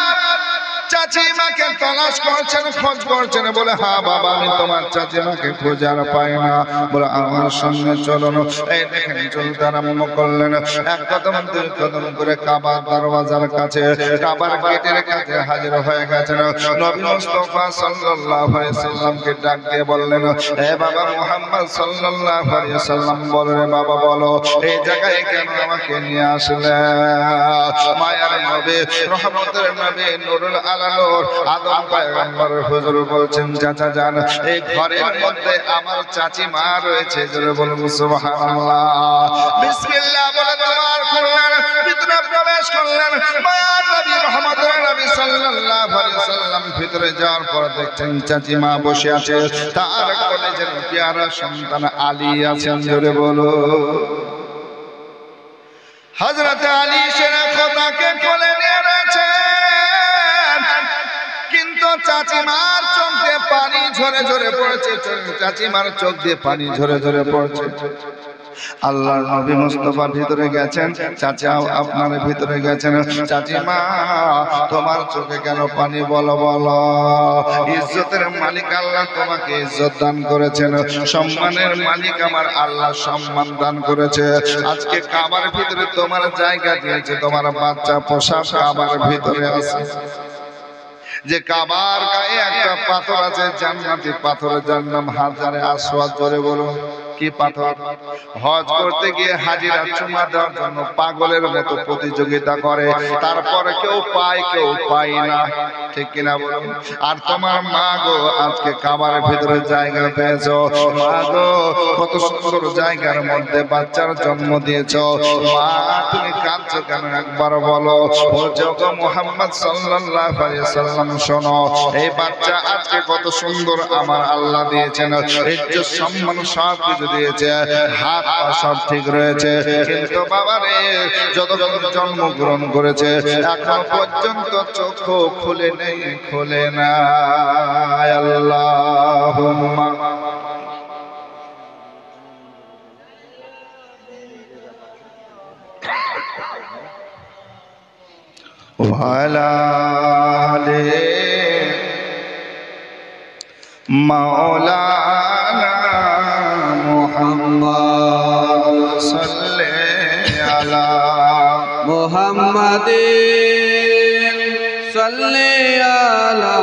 চাচিমাকে তলাশ করছেন, খোঁজ করছেন। বলে হ্যাঁ বাবা, আমি তোমার চাচিমাকে খুঁজে আর পাই না। বলে আমার সঙ্গে চলুন। এই দেখেন চলতে আরম্ভ করলেন। এক কদম দুই কদম করে কাবার দরওয়াজার কাছে, কাবার গেটের কাছে হাজির হয়ে গেছেন। নবী মুস্তাফা সাল্লাল্লাহু আলাইহি সাল্লামকে ডাক দিয়ে বললেন, এ বাবা মুহাম্মদ সাল্লাল্লাহু আলাইহি সাল্লাম, বলো রে বাবা, বলো এই জায়গায় কেন আমাকে নিয়ে আসলে? মায়ার নবী, রহমতের নবী, নূরুল আলানুর আদম পয়গম্বর হুজুর বলছেন, চাচা জান, এই ঘরের মধ্যে আমার চাচি মা রয়েছে। জোরে বলুন সুবহানাল্লাহ। বিসমিল্লাহ বলে দরবার খুললেন, ভিতরে প্রবেশ করলেন। মায়ার নবী, রহমতের নবী সাল্লাল্লাহু আলাইহি সাল্লাম ভিতরে যাওয়ার পর দেখছেন চাচি মা বসে আছে। তার কোলে যেন পেয়ারা সন্তান আলী আছেন। জোরে বলো। হযরত আলী সেরা খোদাকে কোলে নিয়ে রয়েছেন, কিন্তু চাচিমার চোখ দিয়ে পানি ঝরে ঝরে পড়ছে। চাচিমার চোখ দিয়ে পানি ঝরে ঝরে পড়ছে। আল্লাহর নবী মুস্তাফা ভিতরে গেছেন, চাচা আপনার ভিতরে গেছেন। চাচিমা তোমার চোখে কেন পানি? বলো বলো। ইজ্জতের মালিক আল্লাহ তোমাকে ইজ্জত দান করেছেন, সম্মানের মালিক আমার আল্লাহ সম্মান দান করেছে। আজকে কাবার ভিতরে তোমার জায়গা দিয়েছে, তোমার বাচ্চা পোশাক কাবার ভিতরে আছে। যে কাবার গায়ে একটা পাথর আছে, জান্নাতি পাথরের যার নাম হাজারে আসওয়াদ। জোরে বলুন কি পাথর? হজ করতে গিয়ে হাজিরা চুমা দেওয়ার জন্য পাগলের মতো প্রতিযোগিতা করে, তারপরে কেউ পায় কেউ পায় না, ঠিক কিনা বলুন? আর তোমার মা গো আজকে কাবার ভিতরে জায়গা পেয়েছো। মা গো কত সুন্দর জায়গার মধ্যে বাচ্চার জন্ম দিয়েছো। মা তুমি কাঁদছো কেন? একবার বলো। বলছো গো মুহাম্মদ সাল্লাল্লাহু আলাইহি সাল্লাম, শোনো, এই বাচ্চা আজকে কত সুন্দর আমার আল্লাহ দিয়েছেন, ইজ্জত সম্মান সব কিছু দিয়েছে, হাত পা সব ঠিক রয়েছে, কিন্তু বাবা রে যতক্ষণ জন্মগ্রহণ করেছে এখন পর্যন্ত চোখ খুলে নেই, খুলে না। আল্লাহুম্মা ওয়ালা আলি মাওলানা মুহাম্মদ সাল্লি আলা মুহাম্মাদিন সাল্লি আলা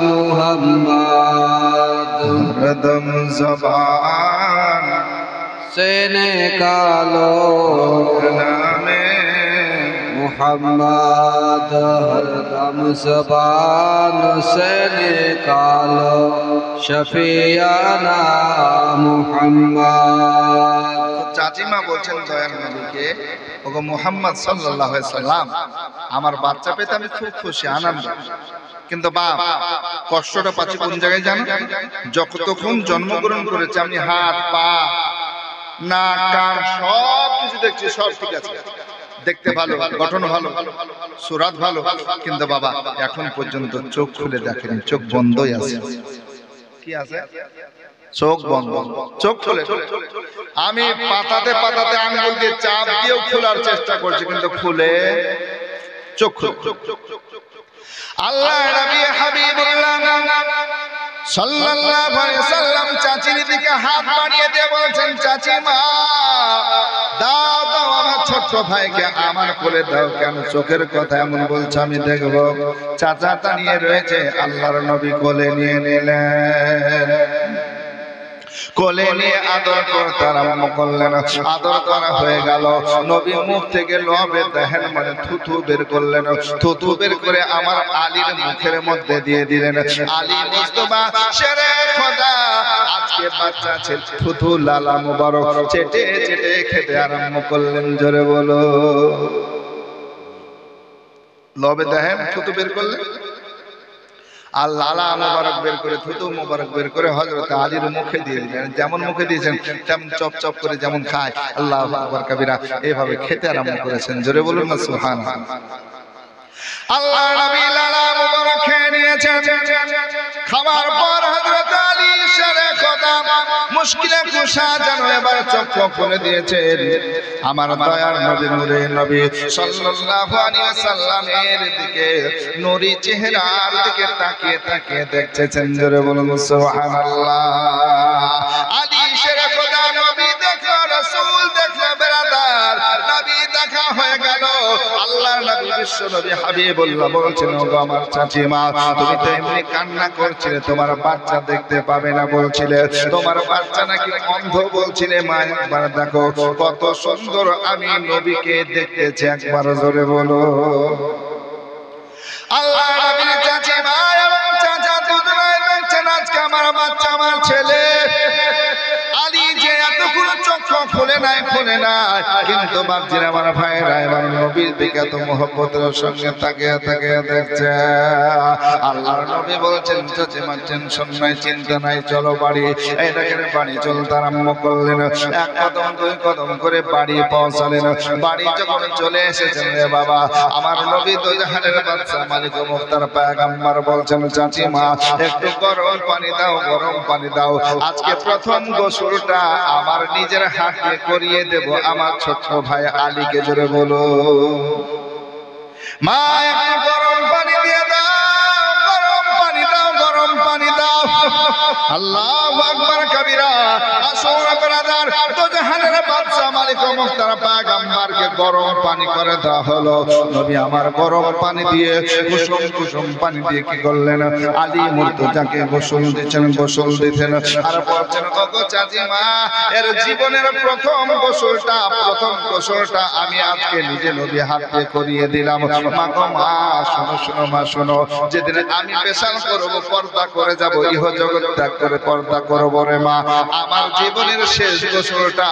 মুহাম্মাদ। হরদম জবান से निकालो নামে मुहम्मद, हरदम ज़बान से निकालो शफियाना मुहम्मद। চাচিমা বলছেন দয়াল নবীকে, ওগো মুহাম্মদ সাল্লাল্লাহু আলাইহি সাল্লাম, আমার বাচ্চা পেতে আমি খুব খুশি, আনন্দ, কিন্তু বাপ কষ্টটা পাচ্ছি কোন জায়গায় জানো? যতক্ষণ জন্মগ্রহণ করেছে আমি হাত পা নাক কান সব কিছু দেখছি, সব ঠিক আছে, দেখতে ভালো, গঠন ভালো, সুরাত ভালো, কিন্তু বাবা এখন পর্যন্ত চোখ খুলে দেখেনি, চোখ বন্ধই আছে। কি আছে? চোখ বন্ধ, চোখ খুলে। আমি পাতাতে পাতাতে আঙ্গুল দিয়ে চাপ দিয়েও খোলার চেষ্টা করছি, কিন্তু খুলে চোখ খুলে। আল্লাহ নবী হাবিবুল্লাহ সাল্লাল্লাহু আলাইহি সাল্লাম চাচির দিকে হাত বাড়িয়ে দিয়ে বলছেন, চাচিমা দাও দাও আমার ছোট্ট ভাইকে আমার কোলে দাও। কেন? চোখের কথা এমন বলছে, আমি দেখব। চাচাটা নিয়ে রয়েছে, আল্লাহর নবী কোলে নিয়ে নিলেন, কোলে নিয়ে আদর করতে আরম্ভ করলেন। আদর করা হয়ে গেল, নবী মুখ থেকে লবে দেখেন মানে থুথু বের করলেন, থুথু বের করে আমার আলীর মুখের মধ্যে দিয়ে দিলেন। আলী মুস্তাফা শেরে খোদা আজকে বাচ্চা ছেলে থুথু লালা মুবারক চেটে চেটে খেতে আরম্ভ করলেন। জোরে বলো। লবে দেখেন থুথু বের করলেন, আর লালা মুবারক বের করে, থুতু মুবারক বের করে হযরত আলীর মুখে দিয়ে দিলেন। যেমন মুখে দিয়েছেন তেমন চপ চপ করে যেমন খায়, আল্লাহু আকবার কবিরা, এইভাবে খেতে আরম্ভ করেছেন। জোরে বলুন না সুবহানাল্লাহ। আল্লাহ নবী লালা মুবারক খেয়ে নিয়েছেন। খাওয়ার পর হযরত আলী শেরে খোদা মুশকিলে কুশা যেন এবার চক্ষু খুলে দিয়েছেন। আমার দয়ার নবী নূরে নবী সাল্লাল্লাহু আলাইহি ওয়াসাল্লামের দিকে নূরি চেহারার দিকে তাকিয়ে তাকিয়ে দেখতেছেন। জোরে বলুন সুবহানাল্লাহ। আলী শেরে খোদা নবী দেখলো, রাসূল দেখলো, বেরাদার নবী দেখা হয়ে গেল। আল্লাহর নবী বিশ্ব নবী হাবিবুল্লাহ বলছেন, ওগো আমার চাচিমা, তুমি তো এমনি কান্না করছিলে, তোমার বাচ্চা দেখতে পাবে না বলছিলে, তোমার বাচ্চা নাকি অন্ধ বলছিলে। মা একবার দেখো কত সুন্দর আমি নবীকে দেখতেছি, একবার জোরে বলো। আল্লাহর নবীর চাচিমা এবং চাচা দুজনেই দেখছেন আজকে আমার বাচ্চা, আমার ছেলে আলী যে এতগুলো চক্ষু খুলে নাই, কিন্তু বাপজির আমার ভাইরা এবার নবীর দিকে এত মহব্বতের সঙ্গে তাকিয়ে তাকিয়ে দেখছে। আল্লাহর নবী বলছেন, চাচিমা টেনশন নাই, চিন্তা নাই, চলো বাড়ি। এই দেখেন বাড়ি চলতে আরম্ভ করলেন। এক কদম দুই কদম করে বাড়ি পৌঁছালেন। বাড়ি যখন চলে এসেছেন, রে বাবা, আমার নবী তো জাহানের বাদশা মালিক ও মুখতার পয়গম্বর বলছেন, চাচিমা একটু গরম পানি দাও, গরম পানি দাও। আজকে প্রথম গোসলটা আমার নিজের হাতে করিয়ে দেব আমার ছোট ভাই আলীকে। জোরে বলো। মা একটু গরম পানি দিয়ে দাও, গরম পানি দাও, গরম পানি দাও। আল্লাহু আকবার কবীরা। আসুন ব্রাদার, তো জাহানের বাদশা মালিক ও মুখতার পয়গম্বরকে গরম পানি করে দেওয়া হলো। নবী আমার গরম পানি দিয়ে কুসুম কুসুম পানি দিয়ে কি করলেন, আলী মুর্তজাকে গোসল দিচ্ছেন, গোসল দিতেন। আর বলছেন, ওগো চাচিমা, এর জীবনের প্রথম গোসলটা আমি আজকে নিজে নবী হাতে করিয়ে দিলাম। মা গো মা, শোনো শোনো মা, শোনো, যেদিন আমি পেশাব করব, পর্দা করে যাব, ইহ জগৎ ত্যাগ করে পর্দা করব রে মা, আমার জীবনের শেষ গোসলটা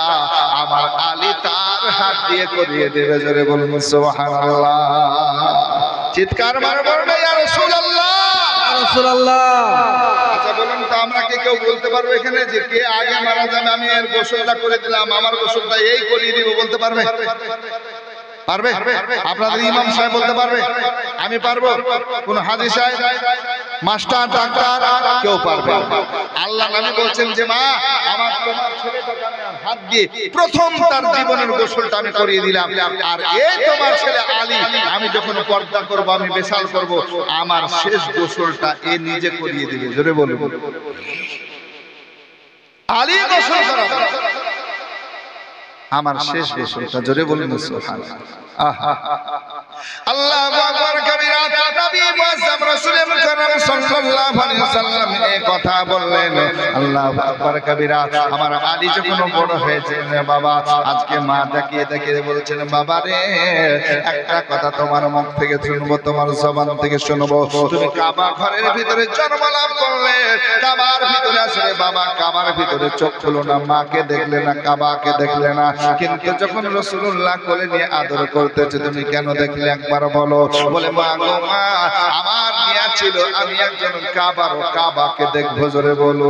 আমার আলী তার হাত দিয়ে করিয়ে দেবে। জোরে বলুন সুবহানাল্লাহ। চিৎকার মারো বলবে ইয়া রাসূলুল্লাহ, ইয়া রাসূলুল্লাহ। আচ্ছা বলুন তো, আমরা কেউ বলতে পারবো এখানে যে কে আগে মারা যাবে? আমি এর গোসলটা করে দিলাম, আমার গোসলটা এই করিয়ে দিব, বলতে পারবে? পারবে? আপনাদের ইমাম সাহেব বলতে পারবে? আমি পারবো? কোন হাজী সাহেব, মাস্টার, ডাক্তার কেউ পারবে? আল্লাহ নবী বলছেন যে মা, আমার তোমার ছেলেটাকে আমি হাত দিয়ে প্রথম তার জীবনের গোসলটা আমি করিয়ে দিলাম, আর এই তোমার ছেলে আলী আমি যখন পর্দা করব, আমি বেসাল করব, আমার শেষ গোসলটা এ নিজে করিয়ে দিবে। জোরে বলুন। আলী গোসল করাবে আমার শেষ গোসলটা। জোরে বলুন সুবহানাল্লাহ। আল্লাহু আকবার কবীরা। নবী মুআজ্জম রাসূল মুকাররম সাল্লাল্লাহু আলাইহি ওয়াসাল্লাম এই কথা বললেন। আল্লাহু আকবার কবীরা। আমার আলী যখন বড় হয়েছে, বাবা আজকে মা তাকিয়ে তাকিয়ে বলছেন, বাবা রে, একটা কথা তোমার মুখ থেকে শুনবো, তোমার জবান থেকে শুনবো। তুমি কাবা ঘরের ভিতরে জন্ম লাভ করলে, কাবার ভিতরে আসলে বাবা, কাবার ভিতরে চোখ খুলো না, মাকে দেখলে না, কাবাকে দেখলে না, কিন্তু যখন রাসূলুল্লাহ কোলে নিয়ে আদর করতেছে, তুমি কেন দেখলে একবার বলো? বলে, মা গো মা, আমার নিয়া ছিল আমি একজন কাবাকে দেখবো। জোরে বলো।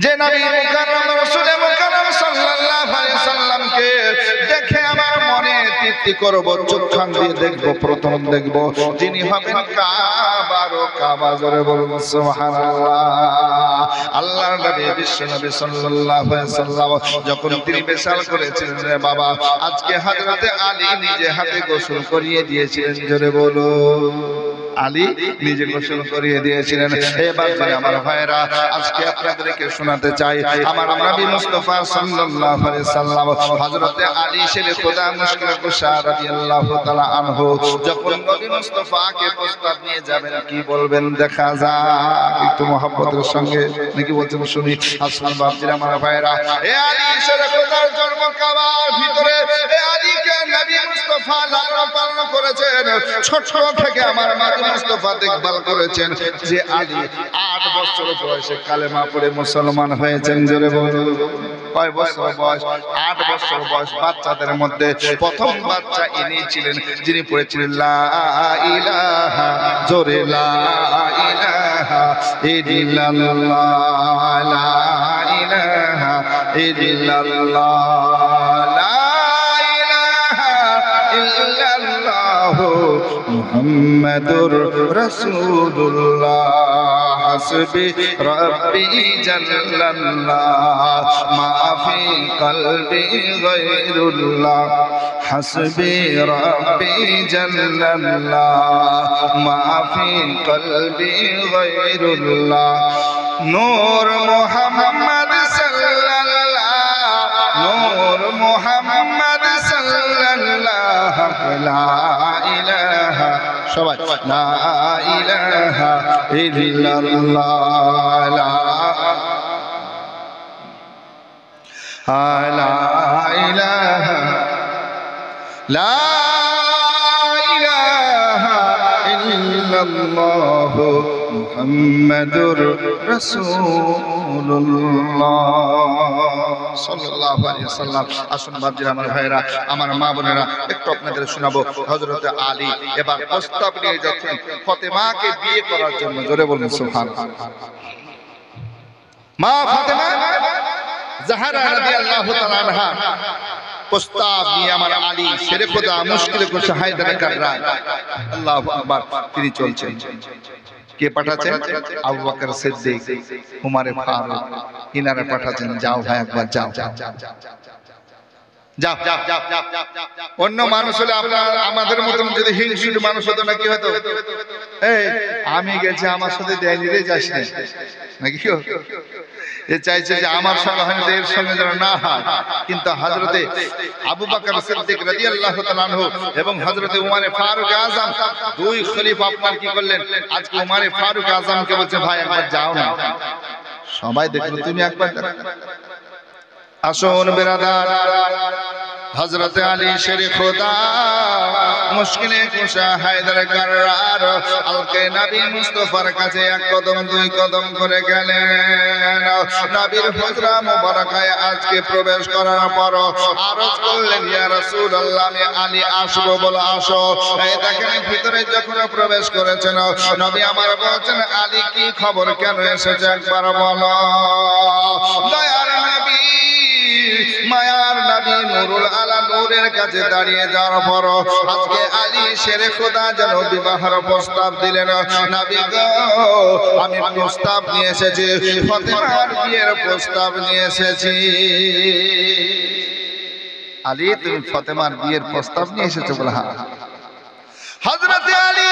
যে নবী মুকাররম রাসূল মুকাররম সাল্লাল্লাহু আলাইহি সাল্লামকে দেখে আমার মনে তৃপ্তি করব, চোখান দিয়ে দেখবো, প্রথম দেখবো যিনি হবেন কাবা। জোরে বলুন সুবহানাল্লাহ। আল্লাহর নবী বিশ্ব নবী সাল্লাল্লাহু আলাইহি সাল্লাম যখন তিনি বেশাল করেছিলেন, রে বাবা, আজকে হযরতে আলী নিজে হাতে গোসল করিয়ে দিয়েছিলেন। জোরে বলো। আলী নিজে গোসল করিয়ে দিয়েছিলেন। এবার আমার ভাইরা, আজকে আপনাদেরকে শোনাতে চাই, আমার নবী মুস্তাফা সাল্লাল্লাহু আলাইহি সাল্লাম হযরতে আলী শেরে খোদা মুশকিল কুশা রাদিয়াল্লাহু তাআলা আনহু যখন নবী মুস্তাফাকে প্রস্তাব নিয়ে যাবেন, কি বলবেন দেখা যাক একটু মহব্বতের সঙ্গে, নাকি বলছেন শুনি। আসমান বাপজিরা আমার ভাইরা, এ আলী শেরে খোদার জন্ম কাবার ভিতরে, এ আলীকে নবী মুস্তাফা লালন পালন করেছেন, ছোট থেকে আমার নবী মুস্তাফা দেখভাল করেছেন। যে আলী 8 বছর বয়সে কালেমা পড়ে মুসলমান হয়েছেন। জোরে বলুন। কয় বছর বয়স? 8 বছর বয়স। বাচ্চাদের মধ্যে প্রথম বাচ্চা ইনি ছিলেন, যিনি পড়েছিলেন লা ইলাহা, জোরে লা ইলাহা ইল্লাল্লাহ, লা ইলাহা ইল্লাল্লাহ, লা ইলাহা ইল্লাল্লাহ মুহাম্মাদ মুহাম্মাদুর রাসূলুল্লাহ হাসবি রাব্বি জাল্লাল্লাহ মা ফি কলবি গায়রুল্লাহ হাসবি রাব্বি জাল্লাল্লাহ মা ফি কলবি গায়রুল্লাহ নূর মুহাম্মদ সাল্লাল্লাহ নূর মুহাম্মদ সাল্লাল্লাহ লা ইলাহা সবাই লা ইলাহা ইল্লাল্লাহ লা ইলাহা লা ইলাহা ইল্লাল্লাহ মুহাম্মাদুর রাসূলুল্লাহ সাল্লাল্লাহু আলাইহি ওয়াসাল্লাম। আসুন বাপজিরা, আমার ভাইরা, আমার মা বোনেরা, একটু আপনাদের শোনাবো। হযরত আলী এবার প্রস্তাব নিয়ে যাচ্ছেন ফাতেমাকে বিয়ে করার জন্য। জোরে বলুন সুবহানাল্লাহ। মা ফাতেমা জাহরা রাদিয়াল্লাহু তাআলা আনহা প্রস্তাব নিয়ে আমার আলী শেরে খোদা মুশকিলে কুশা হায়দার কাররান আল্লাহু আকবার তিনি চলছেন। কে পাঠাচ্ছেন? আবু বকর সিদ্দিক, উমর ফারুক, ইনারা পাঠাচ্ছেন। যাও ভাই, একবার যাও যাও যাও। অন্য মানুষ হলে আপনার আমাদের মতন যদি হিংসুটে মানুষ হতো না, কি হতো? এই আমি গেছি, আমার সাথে দেয়নি রে, যাস না নাকি? এ চাইছে যে আমার সঙ্গে হয় এর সঙ্গে যেন না হয়। কিন্তু হযরতে আবু বকর সিদ্দিক রাদিয়াল্লাহু তাআলা আনহু এবং হযরতে উমর ফারুক আযম, দুই খলিফা আপনার কি করলেন? আজকে উমর ফারুক আযমকে বলছে ভাই একবার যাও না। সবাই দেখলো, তুমি একবার আসুন বেরাদার। হযরতে আলী শেরে খোদা মুশকিলে কুশা হায়দার কাররার আলকে নবী মুস্তাফার কাছে এক কদম দুই কদম করে গেলেন। নবীর হুজরা মুবারকায় আজকে প্রবেশ করার পর আরজ করলেন, ইয়া রাসূলুল্লাহ, আমি আলী আসবো, বলে আসো। এই দেখেন ভিতরে যখন প্রবেশ করেছেন, নবী আমার বলছেন, আলী কি খবর, কেন এসেছে একবার বলো। দয়ার নবী, মায়ার নবী নূরুল আলা নূরের কাছে দাঁড়িয়ে যাওয়ার পর আজকে আলী শেরে খোদা যেন বিবাহের প্রস্তাব দিলেন। নবী গো, আমি প্রস্তাব নিয়ে এসেছি, ফাতেমার বিয়ের প্রস্তাব নিয়ে এসেছি। আলী, তুমি ফাতেমার বিয়ের প্রস্তাব নিয়ে এসেছো? বলে হ্যাঁ। হযরত আলী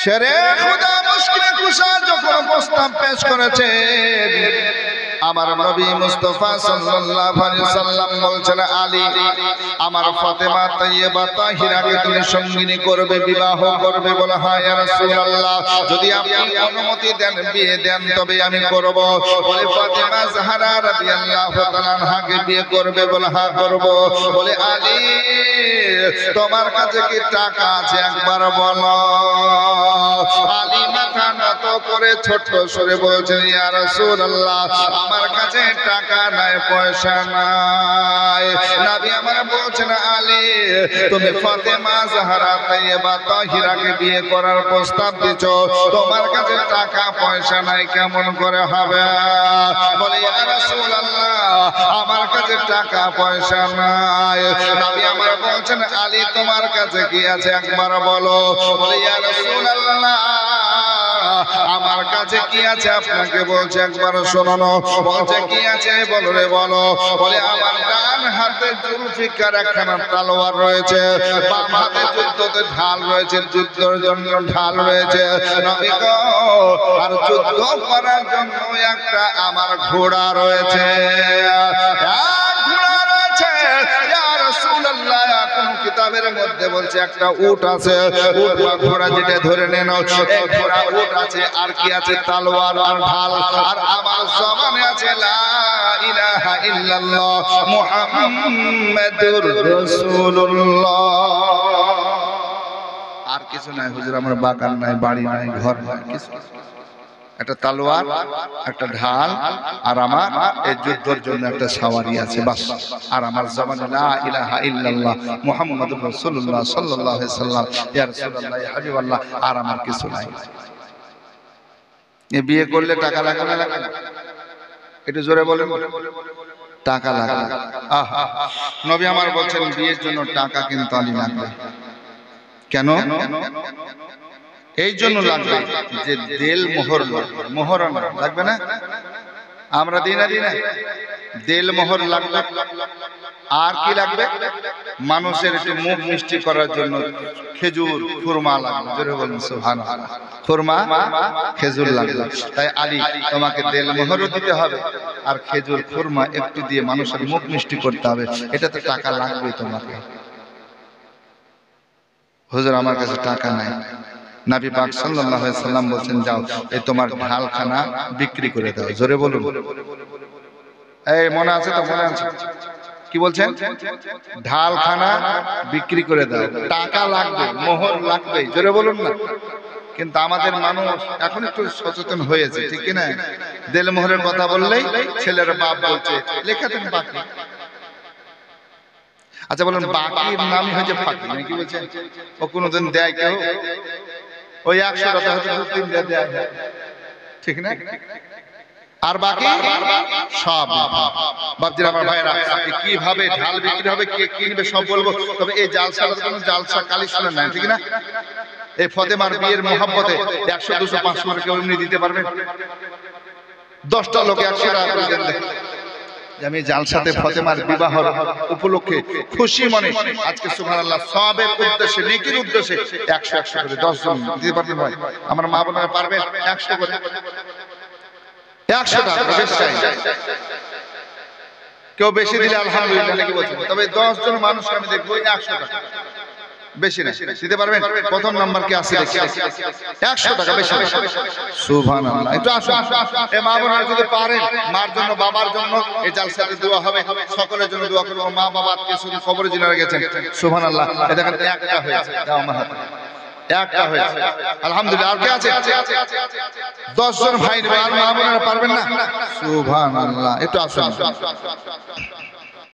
শেরে খোদা মুশকিলে কুশা যখন প্রস্তাব পেশ করেছেন, আমার নবী মুস্তাফা সাল্লাল্লাহু আলাইহি সাল্লাম বলছেন, আলী, আমার ফাতেমা তাইয়্যিবা তাহিরাকে তুমি সঙ্গিনী করবে, বিবাহ করবে? বলে হ্যাঁ ইয়া রাসূলুল্লাহ, যদি আপনি অনুমতি দেন, বিয়ে দেন, তবে আমি করব। বলে ফাতেমা জাহরা রাদিয়াল্লাহু তাআলা আনহাকে বিয়ে করবে? বলে হ্যাঁ করব। বলে আলী, তোমার কাছে কি টাকা আছে একবার বলো। আলী মাথা নত করে ছোট্ট সুরে বলছেন, ইয়া রাসূলুল্লাহ, আমার কাছে টাকা নাই, পয়সা নাই। নবী আমার বলছেন, আলী, তুমি ফাতেমা জাহরা তাইয়্যিবা তাহিরাকে বিয়ে করার প্রস্তাব দিছো, তোমার কাছে টাকা পয়সা নাই, কেমন করে হবে? বলে ইয়া রাসূলুল্লাহ, আমার কাছে টাকা পয়সা নাই। নবী আমার বলছেন, আলী, তোমার কাছে কি আছে একবার বলো। বলে ইয়া রাসূলুল্লাহ, আমার কাছে কি আছে আপনাকে বলছে, একবার শুনুন। বলছে কি আছে? বলো রে বলো। বলে আমার ডান হাতে জুলফিকার একখানা তলোয়ার রয়েছে, বাম হাতে যুদ্ধতে ঢাল রয়েছে, যুদ্ধের জন্য ঢাল রয়েছে নবী গো, আর যুদ্ধ করার জন্য একটা আমার ঘোড়া রয়েছে। কিতাবের মধ্যে বলছে একটা উট আছে, উট বা ঘোড়া যেটা ধরে নেন, এই ঘোড়া উট আছে, আর কি আছে? তলোয়ার আর ঢাল। আর আমার জবানে আছে লা ইলাহা ইল্লাল্লাহ মুহাম্মাদুর রাসূলুল্লাহ। আর কিছু নাই হুজুর, আমার বাগান নাই, বাড়ি নাই, ঘর নাই, কিছু। একটা তলোয়ার, একটা ঢাল, আর আমার এই যুদ্ধের জন্য একটা সাওয়ারি আছে, বাস। আর আমার জবানে লা ইলাহা ইল্লাল্লাহ মুহাম্মাদুর রাসূলুল্লাহ সাল্লাল্লাহু আলাইহি সাল্লাম, ইয়া রাসূলুল্লাহ, ইয়া হাবিবাল্লাহ, আর আমার কিছু নাই। এই বিয়ে করলে টাকা লাগে না? লাগে না? একটু জোরে বলেন। টাকা লাগে। আহা, নবী আমার বলছেন, বিয়ের জন্য টাকা কিন্তু আলী লাগবে। কেন? এই জন্য লাগবে যে দেল মোহর মোহরানা লাগবে না, আমরা দিই না দেল মোহর লাগবে। আর কি লাগবে? মানুষের একটু মুখ মিষ্টি করার জন্য খেজুর খুরমা লাগবে। জোরে বলুন সুবহানাল্লাহ। খুরমা খেজুর লাগবে। তাই আলী তোমাকে দেল মোহরও দিতে হবে আর খেজুর খুরমা একটু দিয়ে মানুষের মুখ মিষ্টি করতে হবে। এটা তো টাকা লাগবে তোমাকে। হুজুর আমার কাছে টাকা নাই। নবী পাক সাল্লাল্লাহু আলাইহি সাল্লাম বলেন যাও এই তোমার ঢালখানা বিক্রি করে দাও। জোরে বলুন। এই মনে আছে তো? মনে আছে কি বলছেন? ঢালখানা বিক্রি করে দাও, টাকা লাগবে, মোহর লাগবে। জোরে বলুন না। কিন্তু আমাদের মানুষ এখন একটু সচেতন হয়েছে, ঠিক কি না? দেল মোহরের কথা বললেই ছেলের বাপ বলছে লেখা তুমি বাকি। আচ্ছা বলুন, বাকির নামই হয়েছে ফাঁকি নাকি? বলছেন ও কোনোদিন দেয় কেউ? ওই 100 টাকা হয়তো 2-3 দেয়, ঠিক না? আর বাকি সব বাপজির আমার ভাইরা, কিভাবে ঢাল বিক্রি হবে, কে কিনবে সব বলবো। তবে এই জালসাটা কোনো জালসা কালেকশনের নাই, ঠিক না? এই ফতেমার বিয়ের মোহাব্বতে 100, 200, 500 করে কেউ এমনি দিতে পারবেন? 10টা লোক 100 টাকা করে দেন। আমি জালসাতে ফতেমার বিবাহর উপলক্ষে খুশি মনে আজকে সুবহানাল্লাহ সওয়াবের উদ্দেশ্যে, নেকির উদ্দেশ্যে 100 করে 10 জন দিতে পারবেন ভাই? আমার মা বোনেরা পারবেন? 100 করে 100 টাকা বেশ চাই। কেউ বেশি দিলে আলহামদুলিল্লাহ নাকি বলছেন। তবে 10 জন মানুষ আমি দেখবো 100 টাকা বেশি না দিতে পারবেন? প্রথম নাম্বার কি আছে দেখি? 100 টাকা বেশি। সুবহানাল্লাহ। একটু আসুন এই মা বোনেরা যদি পারেন, মার জন্য বাবার জন্য এই জালসাতে দোয়া হবে, সকলের জন্য দোয়া করব। মা বাবা আত্মীয় স্বজন কবরে জিনারা গেছেন। সুবহানাল্লাহ। এই দেখেন একটা হয়েছে, দাও আমার হাতে একটা হয়েছে আলহামদুলিল্লাহ। আর কে আছে? 10 জন ভাই আর মা বোনেরা পারবেন না? সুবহানাল্লাহ। একটু আসুন।